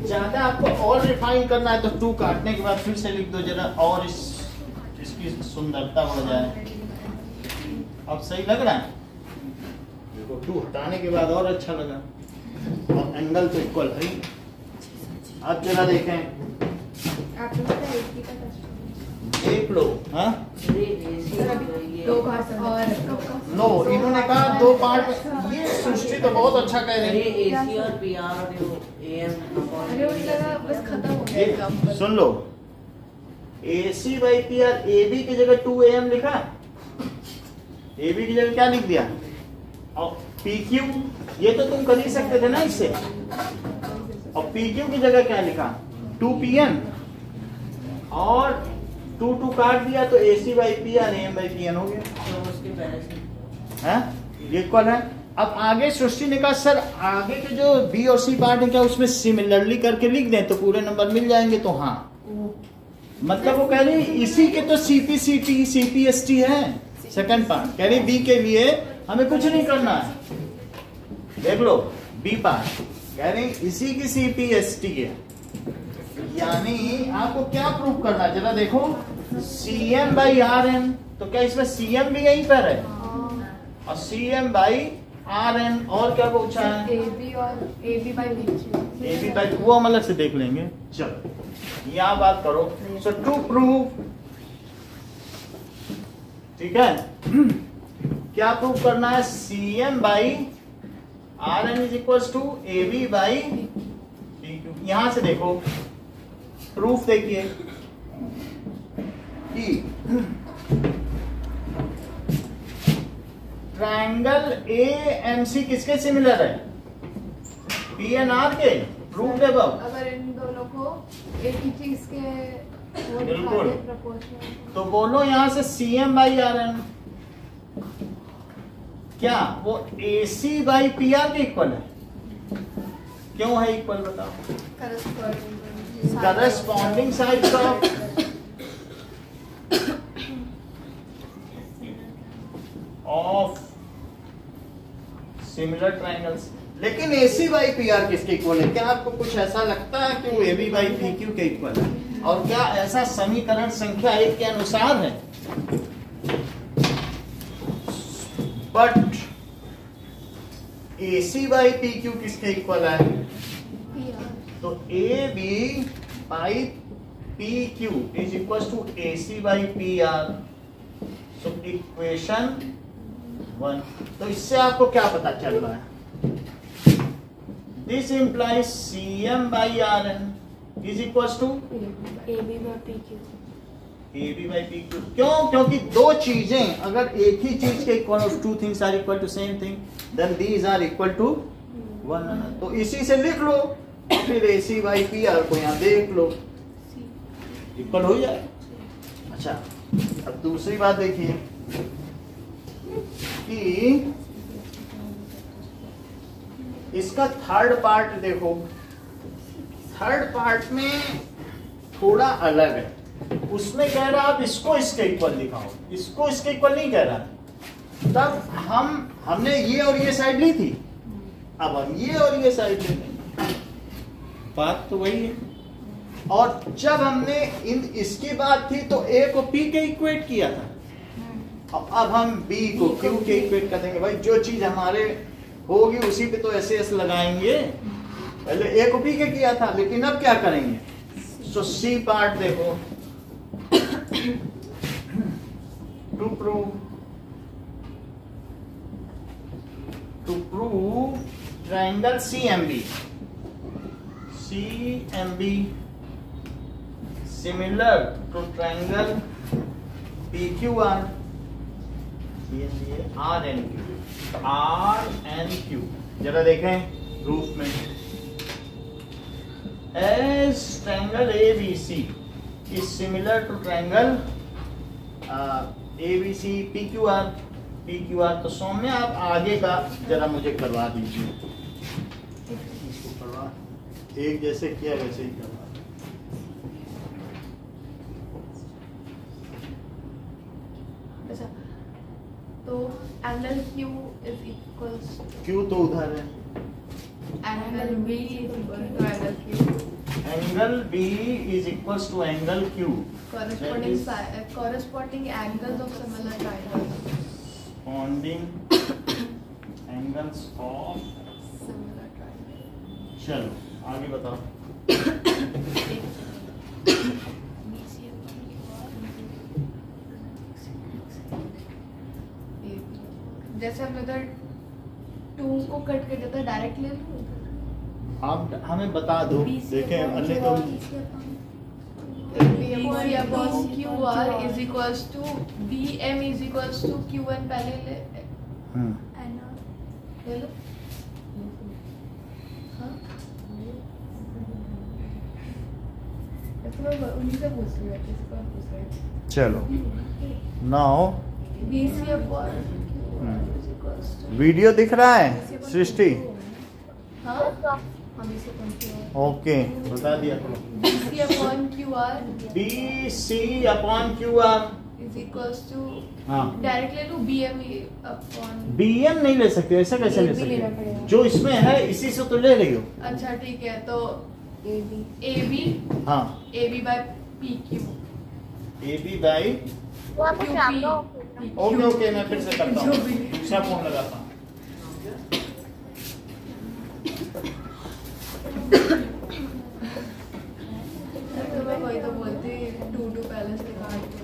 ज्यादा आपको और रिफाइन करना है तो 2 काटने के बाद फिर से लिख दो जरा, और इसकी सुंदरता हो जाए। अब सही लग रहा है? देखो 2 हटाने के बाद और अच्छा लगा, और एंगल तो इक्वल है। अब जरा देखें, आपने पता है एक का देख लो। हाँ दो पार्ट और नो, इन्होंने कहा 2 पार्ट। ये सृष्टि तो बहुत अच्छा कह रही है। AC और PR और AM अरे मुझे लगा बस खत्म हो गया example. Soon low, AC by PR AB की जगह 2AM लिखा, ए बी की जगह क्या लिख दिया, और पी क्यू ये तो तुम कर ही सकते थे ना इससे, और पी क्यू की जगह क्या लिखा 2pn, और 2 काट दिया तो AC by P R AM by PN हो गया, तो उसके पहले से है ये इक्वल है। अब आगे सृष्टि ने कहा सर आगे के जो बी और सी पार्ट है क्या उसमें सिमिलरली करके लिख दें तो पूरे नंबर मिल जाएंगे, तो हाँ मतलब वो कह रही इसी के तो CPCT CPST है सेकंड पार्ट, कह रही बी के लिए हमें कुछ नहीं करना है, देख लो बी पार्ट कह रही इसी की CPST है, यानी आपको क्या प्रूव करना है जरा देखो, CM बाई RN, तो क्या इसमें CM भी यहीं पर है और CM बाई RN, और क्या पूछा है AB और AB by BQ। AB by, वो हम अलग से देख लेंगे। चलो यहाँ बात करो, सो टू प्रूव, ठीक है क्या प्रूव करना है, CM by RN is equal to AB by PQ। यहां से देखो प्रूफ देखिए कि ट्रायंगल AMC किसके सिमिलर है, PNR के, प्रूफ दे बाब। अगर इन दोनों को एक ही चीज के वो बिल्कुल। दिखा दे proportional, तो बोलो यहां से CM बाई RN क्या वो AC बाई PR के इक्वल है, क्यों है इक्वल बताओ, corresponding sides of similar triangles. लेकिन AC बाई PR किसके इक्वल है, क्या आपको कुछ ऐसा लगता है कि वो AB बाई PQ के इक्वल है, और क्या ऐसा समीकरण संख्या 1 के अनुसार है, बट AC बाई PQ किसके इक्वल है, तो AB by PQ is equal to AC by PR, तो इक्वेशन 1। तो इससे आपको क्या पता चल रहा है, this implies CM by RN is equal to AB by PQ। AB by PQ। क्यों, क्योंकि दो चीजें अगर एक ही चीज के equal, of two things are equal to same thing, then these are equal to one another. तो इसी से लिख लो, फिर AC बाई PR को यहाँ देख लो, इक्वल हो जाए। अच्छा अब दूसरी बात देखिए कि इसका थर्ड पार्ट देखो, थर्ड पार्ट में थोड़ा अलग है, उसमें कह रहा आप इसको इसके इक्वल दिखाओ, इसको इसके इक्वल नहीं कह रहा। तब हमने ये और ये साइड ली थी, अब हम ये और ये साइड ले लेंगे, बात तो वही है। और जब हमने इसकी बात थी तो A को P के इक्वेट किया था, अब हम B को Q के इक्वेट कर देंगे। भाई जो चीज हमारे होगी उसी पे तो एस लगाएंगे, पहले A को P के किया था, लेकिन अब क्या करेंगे, सो C पार्ट देखो, to prove triangle CMB similar to triangle PQR, RNQ, जरा देखें प्रूफ में, as triangle ABC is similar to triangle ABC PQR। तो सौम्य आप आगे का जरा मुझे करवा दीजिए, इसको करवा, एक जैसे किया वैसे ही करवा। अच्छा, तो angle Q is equals Q तो उधर है, angle B is equal to angle Q। Angle B is equals to angle Q, corresponding angles of similar triangles। corresponding angles of, Similar triangles। चलो आगे बताओ। जैसे हमने उधर 2 को कट कर देता डायरेक्ट ले लूं, आप हमें बता दो, देखें अन्य तो B BC upon QR is equals to BM is equals to QN पहले ले लो। हाँ? उन्हीं से पूछ रही है, किसी को पूछ रही है। चलो now BC upon QR is equals to video दिख रहा है सृष्टि? हाँ BC upon QR ओके बता दिया करो। BC upon QR BC upon QR is equals to हाँ डायरेक्ट ले लूँ BM upon BM नहीं ले सकते, ऐसा कैसे ले सकते? जो इसमें है इसी से तो ले रही हो। अच्छा ठीक है, तो AB हाँ AB by PQ AB by okay okay मैं फिर से करता हूँ, दूसरा फोन लगाता हूँ। वही तो बोलती 2 पहले से काट के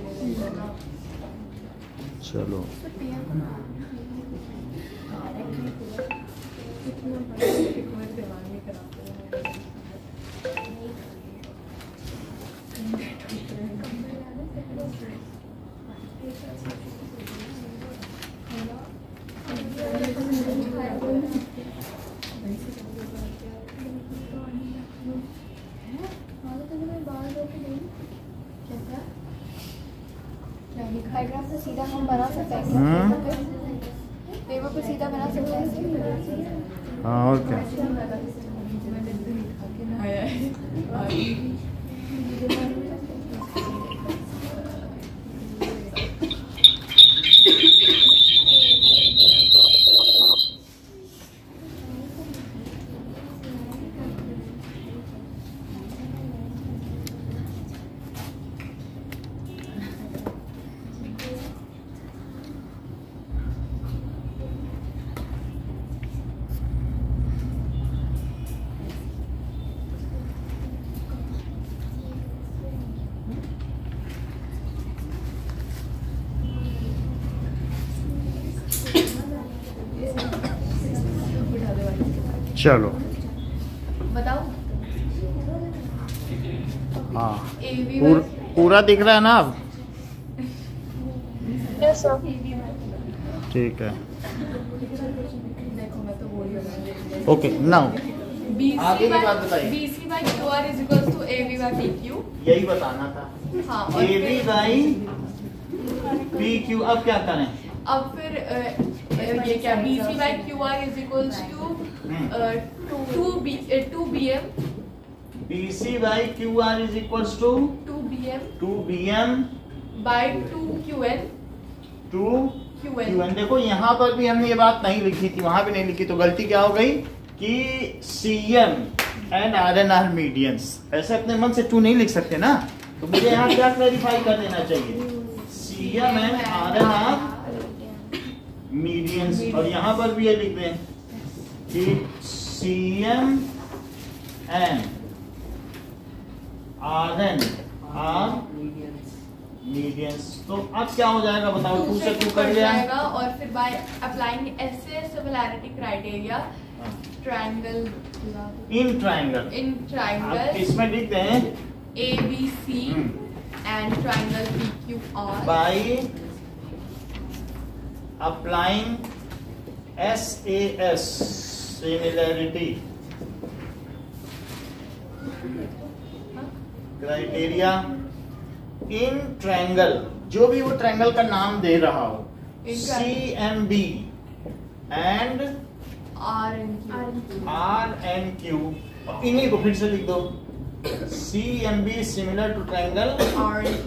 चलो दिमाग नहीं खराब डायग्राम पे सीधा हम बना सकते हैं, पेपर पे सीधा बना सकते हैं। हाँ और क्या? चलो बताओ हाँ AB पूरा दिख रहा है ना अब? ठीक है देखो मैं तो बोल रही हूँ ओके नाउ आगे की बात बताइए। BC by QR is equals to AB by PQ। यही बताना था। हाँ और AB बाई PQ अब क्या करें? अब फिर ये क्या BC by QR is equals to 2BM BC by QR is equals to 2BM by 2QN QN। देखो यहाँ पर भी हमने ये बात नहीं लिखी थी, वहां भी नहीं लिखी, तो गलती क्या हो गई कि CM एंड RNR मीडियंस, ऐसे अपने मन से 2 नहीं लिख सकते ना, तो मुझे यहाँ क्या क्लैरिफाई कर देना चाहिए? CM एंड RNR मीडियंस, और यहाँ पर भी ये लिख दें कि CM एंड RNR मीडियंस। तो अब क्या हो जाएगा बताओ? 2 से 2 कर लिया और फिर बाय अप्लाइंग ऐसे similarity criteria triangle in triangle अब इसमें लिखते हैं ABC and triangle PQR by applying SAS similarity criteria in triangle, जो भी वो ट्रायंगल का नाम दे रहा हो, CMB एंड RNQ, और इन्हीं को फिर से लिख दो CMB similar to triangle RNQ।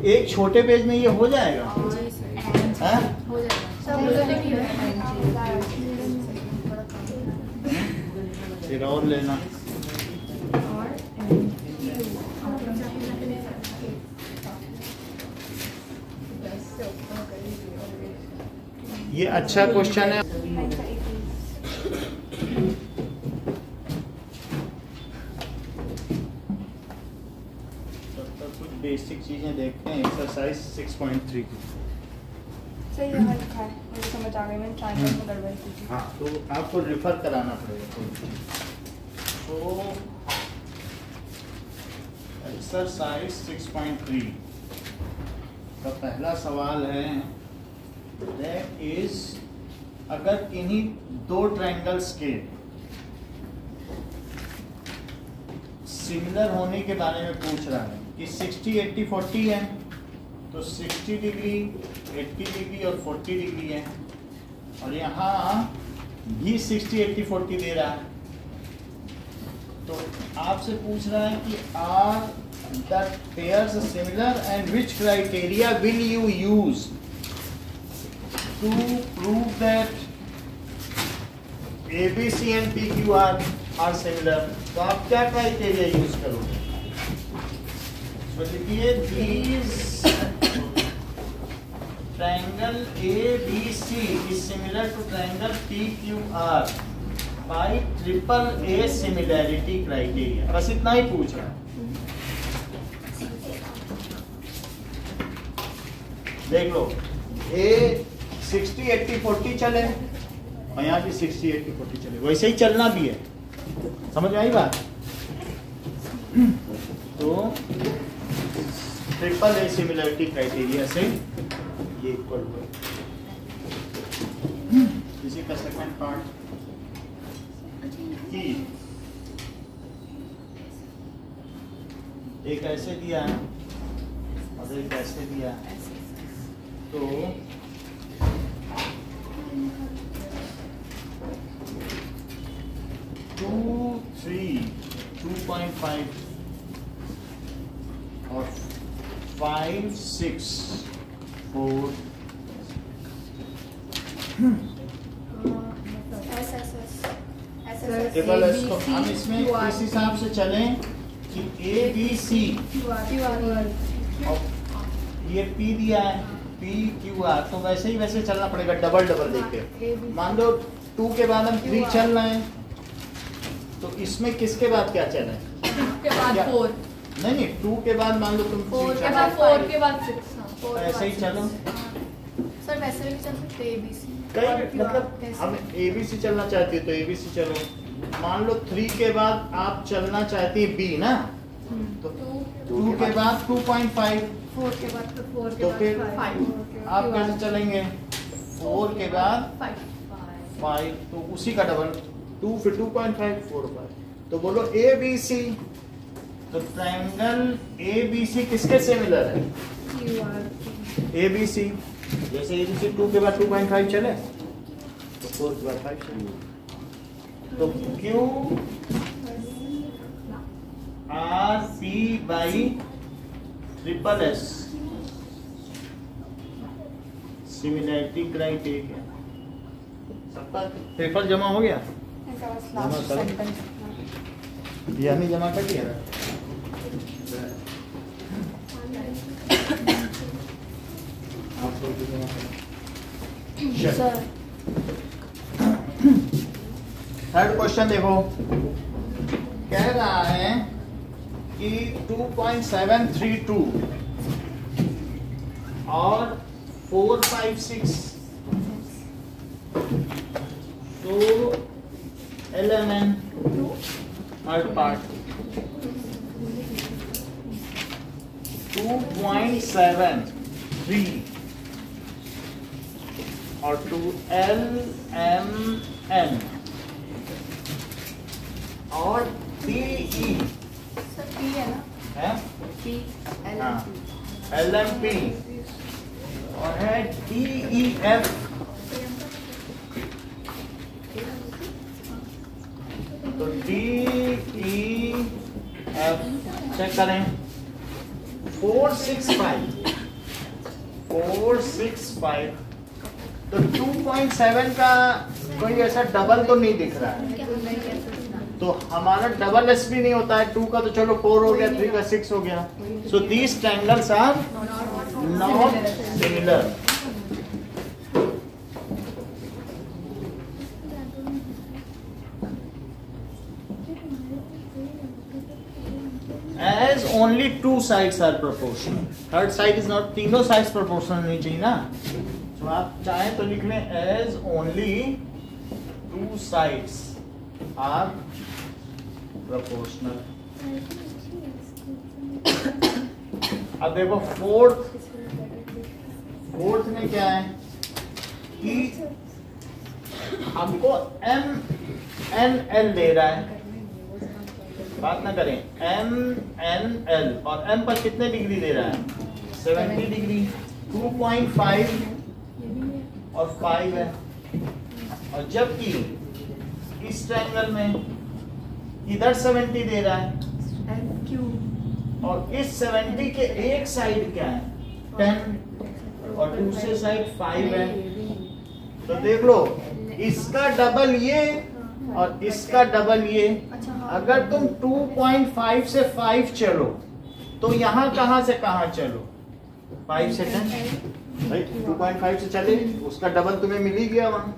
एक छोटे पेज में ये हो जाएगा? हाँ? फिर और लेना। ये अच्छा क्वेश्चन है। कुछ बेसिक चीजें देखते हैं एक्सरसाइज 6.3 की। सही है, लिखा है, मुझे समझ आ गई, मैंने ट्रायंगल में गड़बड़ की थी। हाँ तो आपको रिफर कराना पड़ेगा। तो एक्सरसाइज 6.3 का पहला सवाल है दैट इज अगर किन्हीं दो ट्रायंगल्स के सिमिलर होने के बारे में पूछ रहा है कि 60 80 40 है तो 60 डिग्री 80 डिग्री और 40 डिग्री है और यहाँ भी 60 80 40 दे रहा है तो आपसे पूछ रहा है कि are the pairs similar and which criteria will you use to prove that ABC and PQR are similar. तो आप क्या क्राइटेरिया यूज करोगे? तो लिखिए these triangle ABC is similar to triangle PQR by triple A similarity criteria। बस इतना ही पूछ रहा है। देख लो A 60 80 40 चले और यहाँ भी 60 80 40 चले, वैसे ही चलना भी है। समझ में आई बात? तो ट्रिपल ए सिमिलरिटी क्राइटेरिया से ये इक्वल हो। किसी का सेकंड पार्ट की एक ऐसे दिया है और एक ऐसे दिया है तो टू 3 2.5 और 5 6 4 टेबल इसको हम इसमें इस हिसाब से चलें कि ABC और ये P दिया है PQR तो वैसे ही वैसे चलना पड़ेगा डबल डबल देके। मान लो 2 के बाद हम 3 चल रहे हैं तो इसमें किसके बाद क्या चल रहा है? के बाद 4 नहीं 2 के बाद मान लो तुम 4 के बाद 4 के बाद 6 ऐसे ही चलो। सर वैसे भी चल सकते हैं ABC कई मतलब हम ABC चलना चाहती है तो ABC चलो। मान लो 3 के बाद आप चलना चाहती है B ना तो 2 के बाद 2.5 4 के बाद 4 तो के फिर बाद 5 आप कैसे चलेंगे? 4 के बाद 5 तो उसी का डबल 2 फिर 2.5 4 5 तो बोलो ABC। तो ट्रायंगल ABC किसके सिमिलर है? ABC। जैसे ABC 2 के बाद 2.5 चले तो 4 के बाद 5 चले तो Q R P by triple S similarity criteria सबका पेपर जमा हो गया? यानी जमा कर दिया थर्ड क्वेश्चन देखो कह रहा है कि 2.732 और 456 तो LMN थर्ड पार्ट 2.73 और 2LMN और PE सर P है ना है P LMP और है DEF तो DEF चेक करें 465 तो 2.7 का कोई ऐसा डबल तो नहीं दिख रहा है तो हमारा डबल एस भी नहीं होता है 2 का तो चलो 4 हो गया 3 का 6 हो गया so these triangles are not similar. As only 2 sides are proportional, third side is not, तीनों sides proportional नहीं चाहिए ना तो आप चाहें तो लिख लें as only 2 sides are proportional। अब देखो फोर्थ में क्या है कि हमको MNL दे रहा है, बात ना करें, MNL और M पर कितने डिग्री दे रहा है 70 डिग्री, 2.5 और 5 है। और जबकि इस ट्रायंगल में इधर 70 दे रहा है और इस 70 के एक साइड क्या है 10 और दूसरे साइड 5 है। तो देख लो, इसका डबल ये और इसका डबल ये। अगर तुम 2.5 से 5 चलो तो यहाँ कहाँ से कहाँ चलो, 5 से 10 भाई, 2.5 से चले उसका डबल तुम्हें मिल ही गया वहां,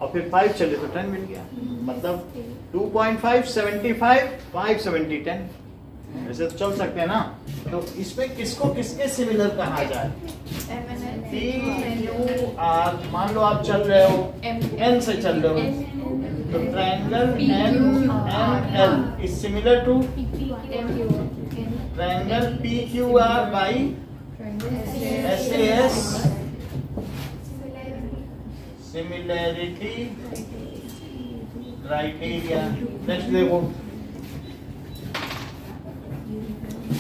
और फिर 5 चले तो 10 मिल गया। मतलब 2.5 75, 5 70 10, ऐसे तो चल सकते हैं ना। तो इसमें किसको किसके सिमिलर कहा जाए, PQR। मान लो आप चल रहे हो N से चल रहे हो, तो triangle MNL is similar to triangle PQR by SAS, similarity criteria. Next देखो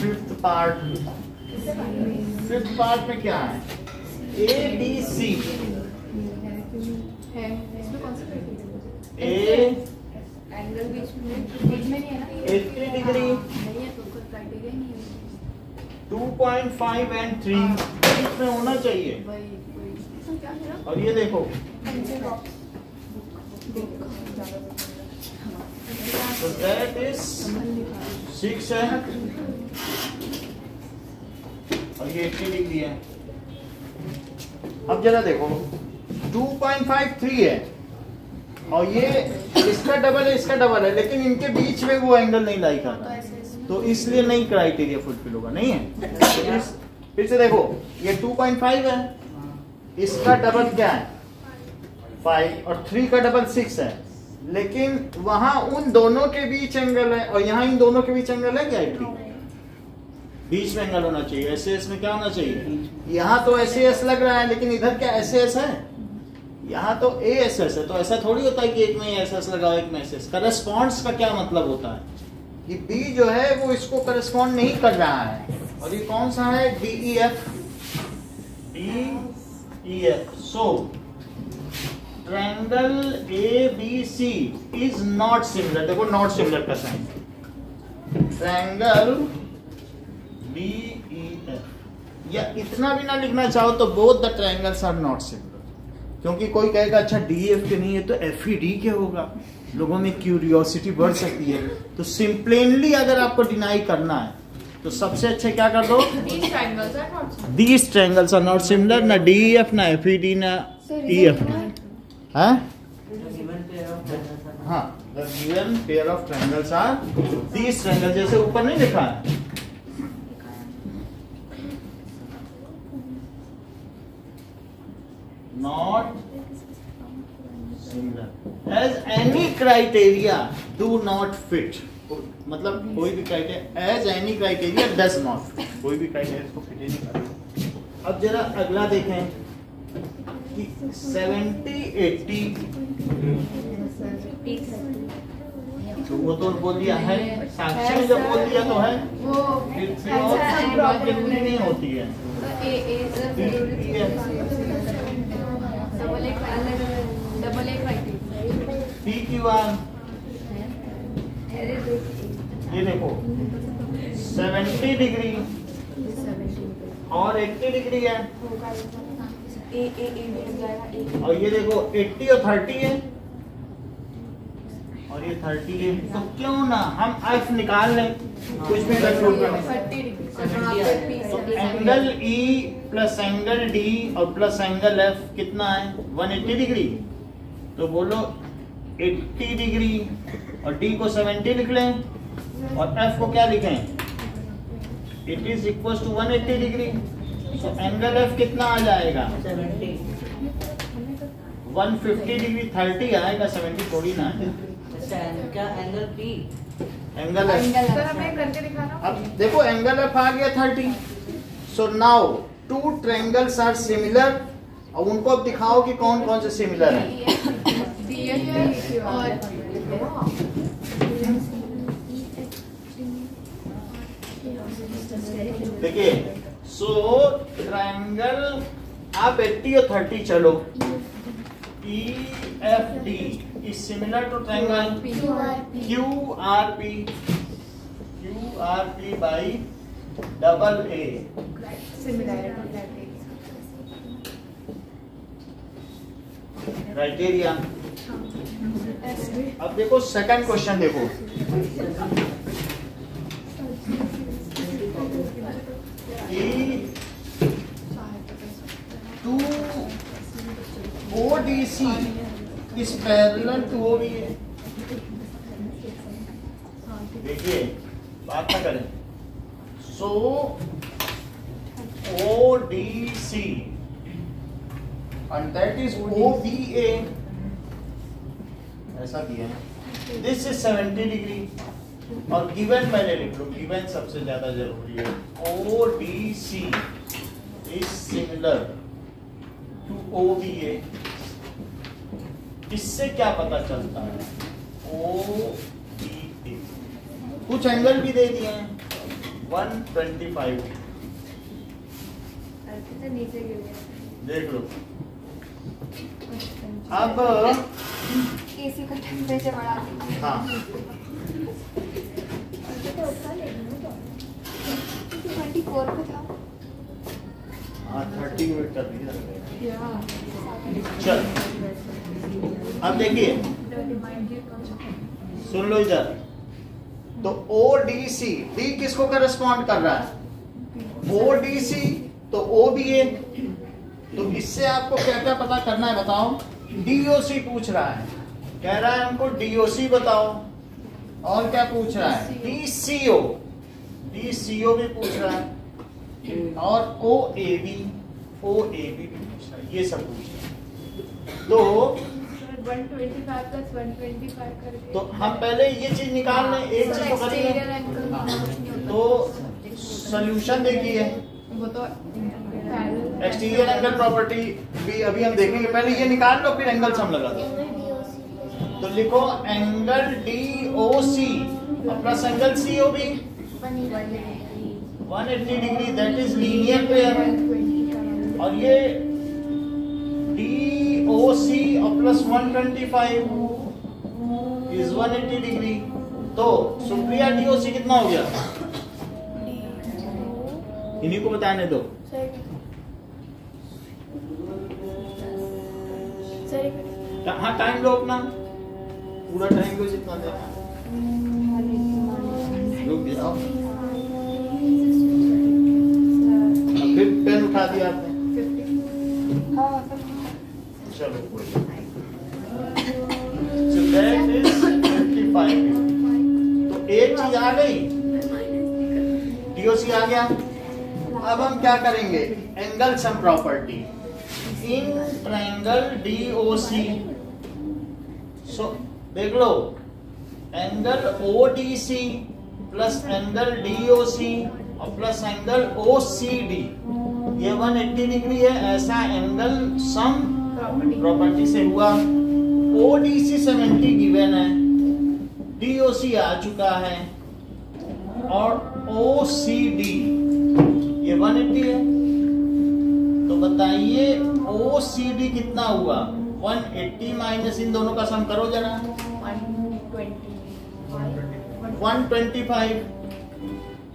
फिफ्थ पार्ट में क्या है, ABC A 80 डिग्री, 2.5 एंड 3 बीच में होना चाहिए। और ये देखो तो दैट इज 6 है और ये 80 डिग्री है। अब जरा देखो 2.5 3 है और ये इसका डबल है, इसका डबल है, लेकिन इनके बीच में वो एंगल नहीं लाई करता, तो इसलिए नहीं क्राइटेरिया फुलफिल होगा, नहीं है। तो फिर से देखो ये 2.5 है, इसका डबल क्या है 5 और 3 का डबल 6 है, लेकिन वहां उन दोनों के बीच एंगल है और यहाँ इन दोनों के बीच एंगल है क्या 80, बीच में एंगल होना चाहिए। एसएस में क्या होना चाहिए, यहाँ तो एसएस लग रहा है लेकिन इधर क्या एसएस है, यहाँ तो एएसएस है। तो ऐसा थोड़ी होता है कि एक में एसएस लगाओ एक में एसएस। करस्पॉन्ड्स का क्या मतलब होता है कि बी जो है वो इसको करस्पॉन्ड नहीं कर रहा है, और ये कौन सा है DEF, so triangle ABC is not similar. देखो नॉट सिमिलर का साइन, ट्रायंगल DEF, या इतना भी ना लिखना चाहो तो both the triangles are not similar. क्योंकि कोई कहेगा अच्छा DEF के नहीं है तो FED के होगा, लोगों में क्यूरियोसिटी बढ़ सकती है। तो सिंपलेनली अगर आपको डिनाई करना है तो सबसे अच्छे क्या कर दो, these triangles are not similar, ना DEF ना FED ना EF। हाँ, the given pair of triangles are these triangle, जैसे ऊपर नहीं लिखा है। Not similar as any criteria do not fit, मतलब कोई भी criteria as any criteria does not fit, कोई भी क्राइटेरिया इसको फिट नहीं करता। अब जरा अगला देखें कि 70 80, तो वो तो बोल दिया है, साक्षी ने जब बोल दिया तो है, फिर और कोई बात जरूरी नहीं होती है। PQR ये देखो 70 डिग्री और 80 डिग्री है, और ये देखो 80 और 30 है, और ये 30 है। तो क्यों ना हम F निकाल लें, कुछ भी कंट्रोल करने। तो angle E plus angle D और प्लस एंगल F कितना है 180 डिग्री। तो बोलो 80 डिग्री और D को 70 लिख लें और F को क्या लिखें, it is equal to 180 degree. तो एंगल F कितना आ जाएगा 150 डिग्री, 30 आएगा, 70 थोड़ी ना है। क्या angle P angle F. Sir हमें करके दिखाना। अब देखो एंगल एफ आ गया 30। So now two triangles are similar. अब उनको अब दिखाओ कि कौन कौन से सिमिलर हैं। DF और देखिए सो ट्रायंगल आप 80 और 30 चलो EFD is similar to triangle QRP by double A। Criteria. अब देखो सेकंड क्वेश्चन देखो। To ODC is parallel to OVA। देखिए बात ना करें। सो ODC and that is OVA ऐसा दिया है। दिस इज 70 डिग्री और गिवन पहले लिख लो, गिवन सबसे ज्यादा जरूरी है। ODC is similar to OVA। इससे क्या पता चलता है? OVA कुछ एंगल भी दे दिए हैं 125। देख लो। अब एसी का टेम्परेचर बढ़ा दीजिए। हाँ 24 पे था। हाँ 30 मिनट कर दिया। चल अब देखिए सुन लो इधर। तो ODC D किसको करस्पॉन्ड कर रहा है? ODC तो OBA। तो इससे आपको क्या क्या पता करना है बताओ। DOC पूछ रहा है, कह रहा है हमको DOC बताओ। और क्या पूछ रहा है? DCO भी पूछ रहा है और OAB भी पूछ रहा है। ये सब पूछ रहा है। तो 125 + 125 करके तो हम पहले ये चीज निकाल लें। एक चीज तो करेंगे। तो सॉल्यूशन देखिए। वो तो एक्सटीरियर एंगल प्रॉपर्टी भी अभी हम देखेंगे। पहले ये निकाल लो फिर एंगल्स हम लगा देंगे। तो लिखो angle DOC plus angle COB 180 degree, that is linear pair. और ये DOC प्लस 125 इज 180 डिग्री। तो सुप्रिया DOC कितना हो गया? इन्हीं को बताने दो। हाँ टाइम लो अपना, पूरा टाइम लो जितना देना। रुक जाओ। फिर पेन उठा दिया आपने। चलो so that is 55। तो एक चीज आ गई, DOC आ गया। अब हम क्या करेंगे? Angle sum property in triangle DOC। So देख लो angle ODC plus angle DOC और प्लस एंगल OCD ये 180 डिग्री है। ऐसा एंगल सम प्रॉपर्टी से हुआ। ODC 70 गिवन है, DOC आ चुका है और OCD ये 180 है। तो बताइए OCD कितना हुआ? 180 माइनस इन दोनों का सम करो जरा। 125।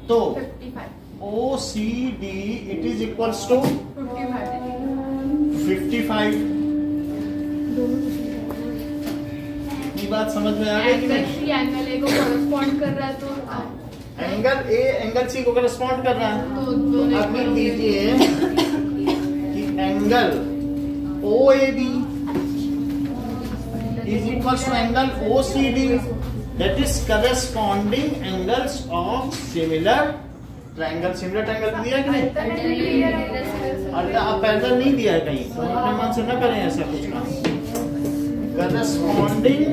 तो 55 OCD it is equals to 55। ये बात समझ में आ गई कि नहीं? एंगल ए को कॉरेस्पॉन्ड कर रहा है तो एंगल ए एंगल सी को करस्पॉन्ड कर रहा है। तो दोनों अब लिख दीजिए कि angle OAB is equals to angle OCD, that is corresponding angles of similar triangle। Similar triangle दिया कि नहीं? अब पैरेलल नहीं दिया है कहीं, तो अपने मन से न करें ऐसा कुछ काम। corresponding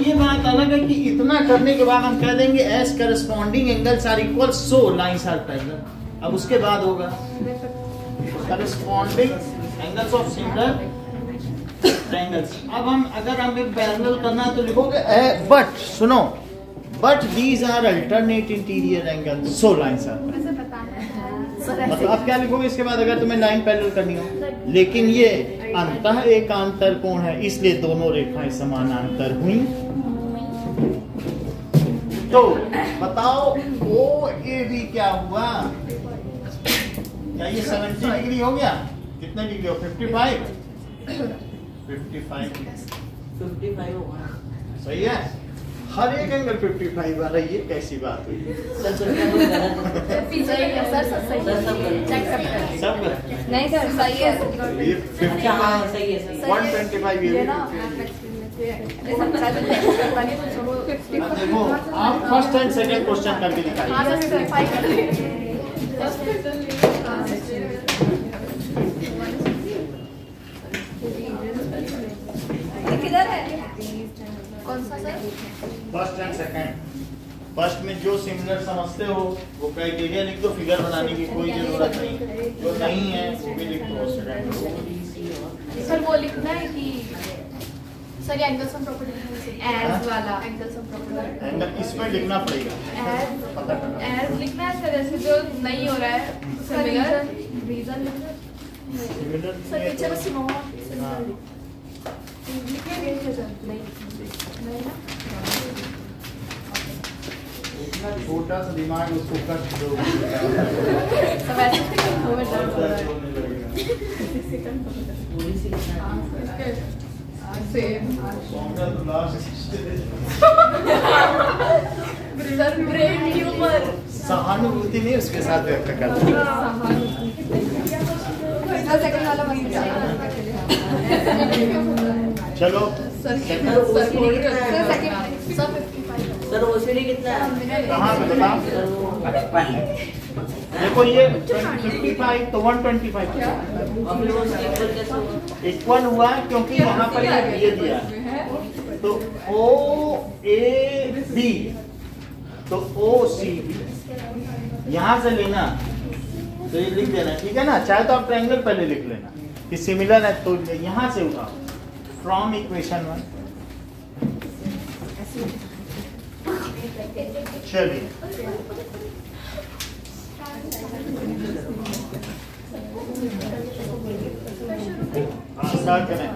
ये बात अलग है कि इतना करने के बाद हम कह देंगे as corresponding angles are equal so lines are parallel. अब उसके बाद होगा corresponding angles of similar triangles. अब हम अगर हमें पैरेलल करना है तो लिखोगे बट सुनो, but these are alternate interior angles so lines are. मतलब आप क्या लिखोगे इसके बाद अगर तुम्हें लाइन पैरेलल करनी हो? लेकिन ये अंतः एकांतर कोण है, इसलिए दोनों रेखाएं समानांतर हुई। तो बताओ ओ ए बी क्या हुआ? क्या ये 70 डिग्री हो गया? कितने डिग्री हो? 55 55 होगा। सही है, हर एक एंगल 55 आ रही है, कैसी बात हुई? सर सही है सर, सही है चेक करते सब नहीं सर सही है। ये 55 हाँ सही है 125 ये ना देखो आप फर्स्ट एंड सेकंड क्वेश्चन करके दिखाइए। किधर है? कौन सा sir? First and second. First में जो सिमिलर समझते हो वो क्राइटेरिया लिख दो, फिगर बनाने की कोई जरूरत नहीं, जो नहीं है वो भी लिख दो। सेकंड सर वो लिखना है कि सर एंगल्स ऑफ प्रॉपर्टी एज वाला एंगल्स ऑफ प्रॉपर्टी एंगल इसमें लिखना पड़ेगा, पता करना। एज लिखना है सर, ऐसे जो नहीं हो रहा है सिमिलर रीजन सिमिलर सर नीचे में स्मॉल हाँ। इतना छोटा सा दिमाग उसको कष्ट दो। सब ऐसे में दर्द हो रहा है। पूरी सी सर ब्रेन ट्यूमर सहानुभूति नहीं उसके साथ व्यक्त करना। सेकंड वाला मत चलो सर सर ओसीडी कितना है? सेकंड सब 55 सर ओसीडी कितना है? कहाँ पे बता? देखो ये 55 तो 125 और फिर वो इक्वल कैसे होगा? इक्वल हुआ क्योंकि यहाँ पर ये दिया है। तो ओ ए बी तो ओ सी यहाँ से लेना, तो ये लिख देना, ठीक है ना? चाहे तो आप ट्रायंगल पहले लिख लेना कि सिमिलर है, तो यहाँ से उठाओ फ्रॉम इक्वेशन 1। चलिए स्टार्ट करें।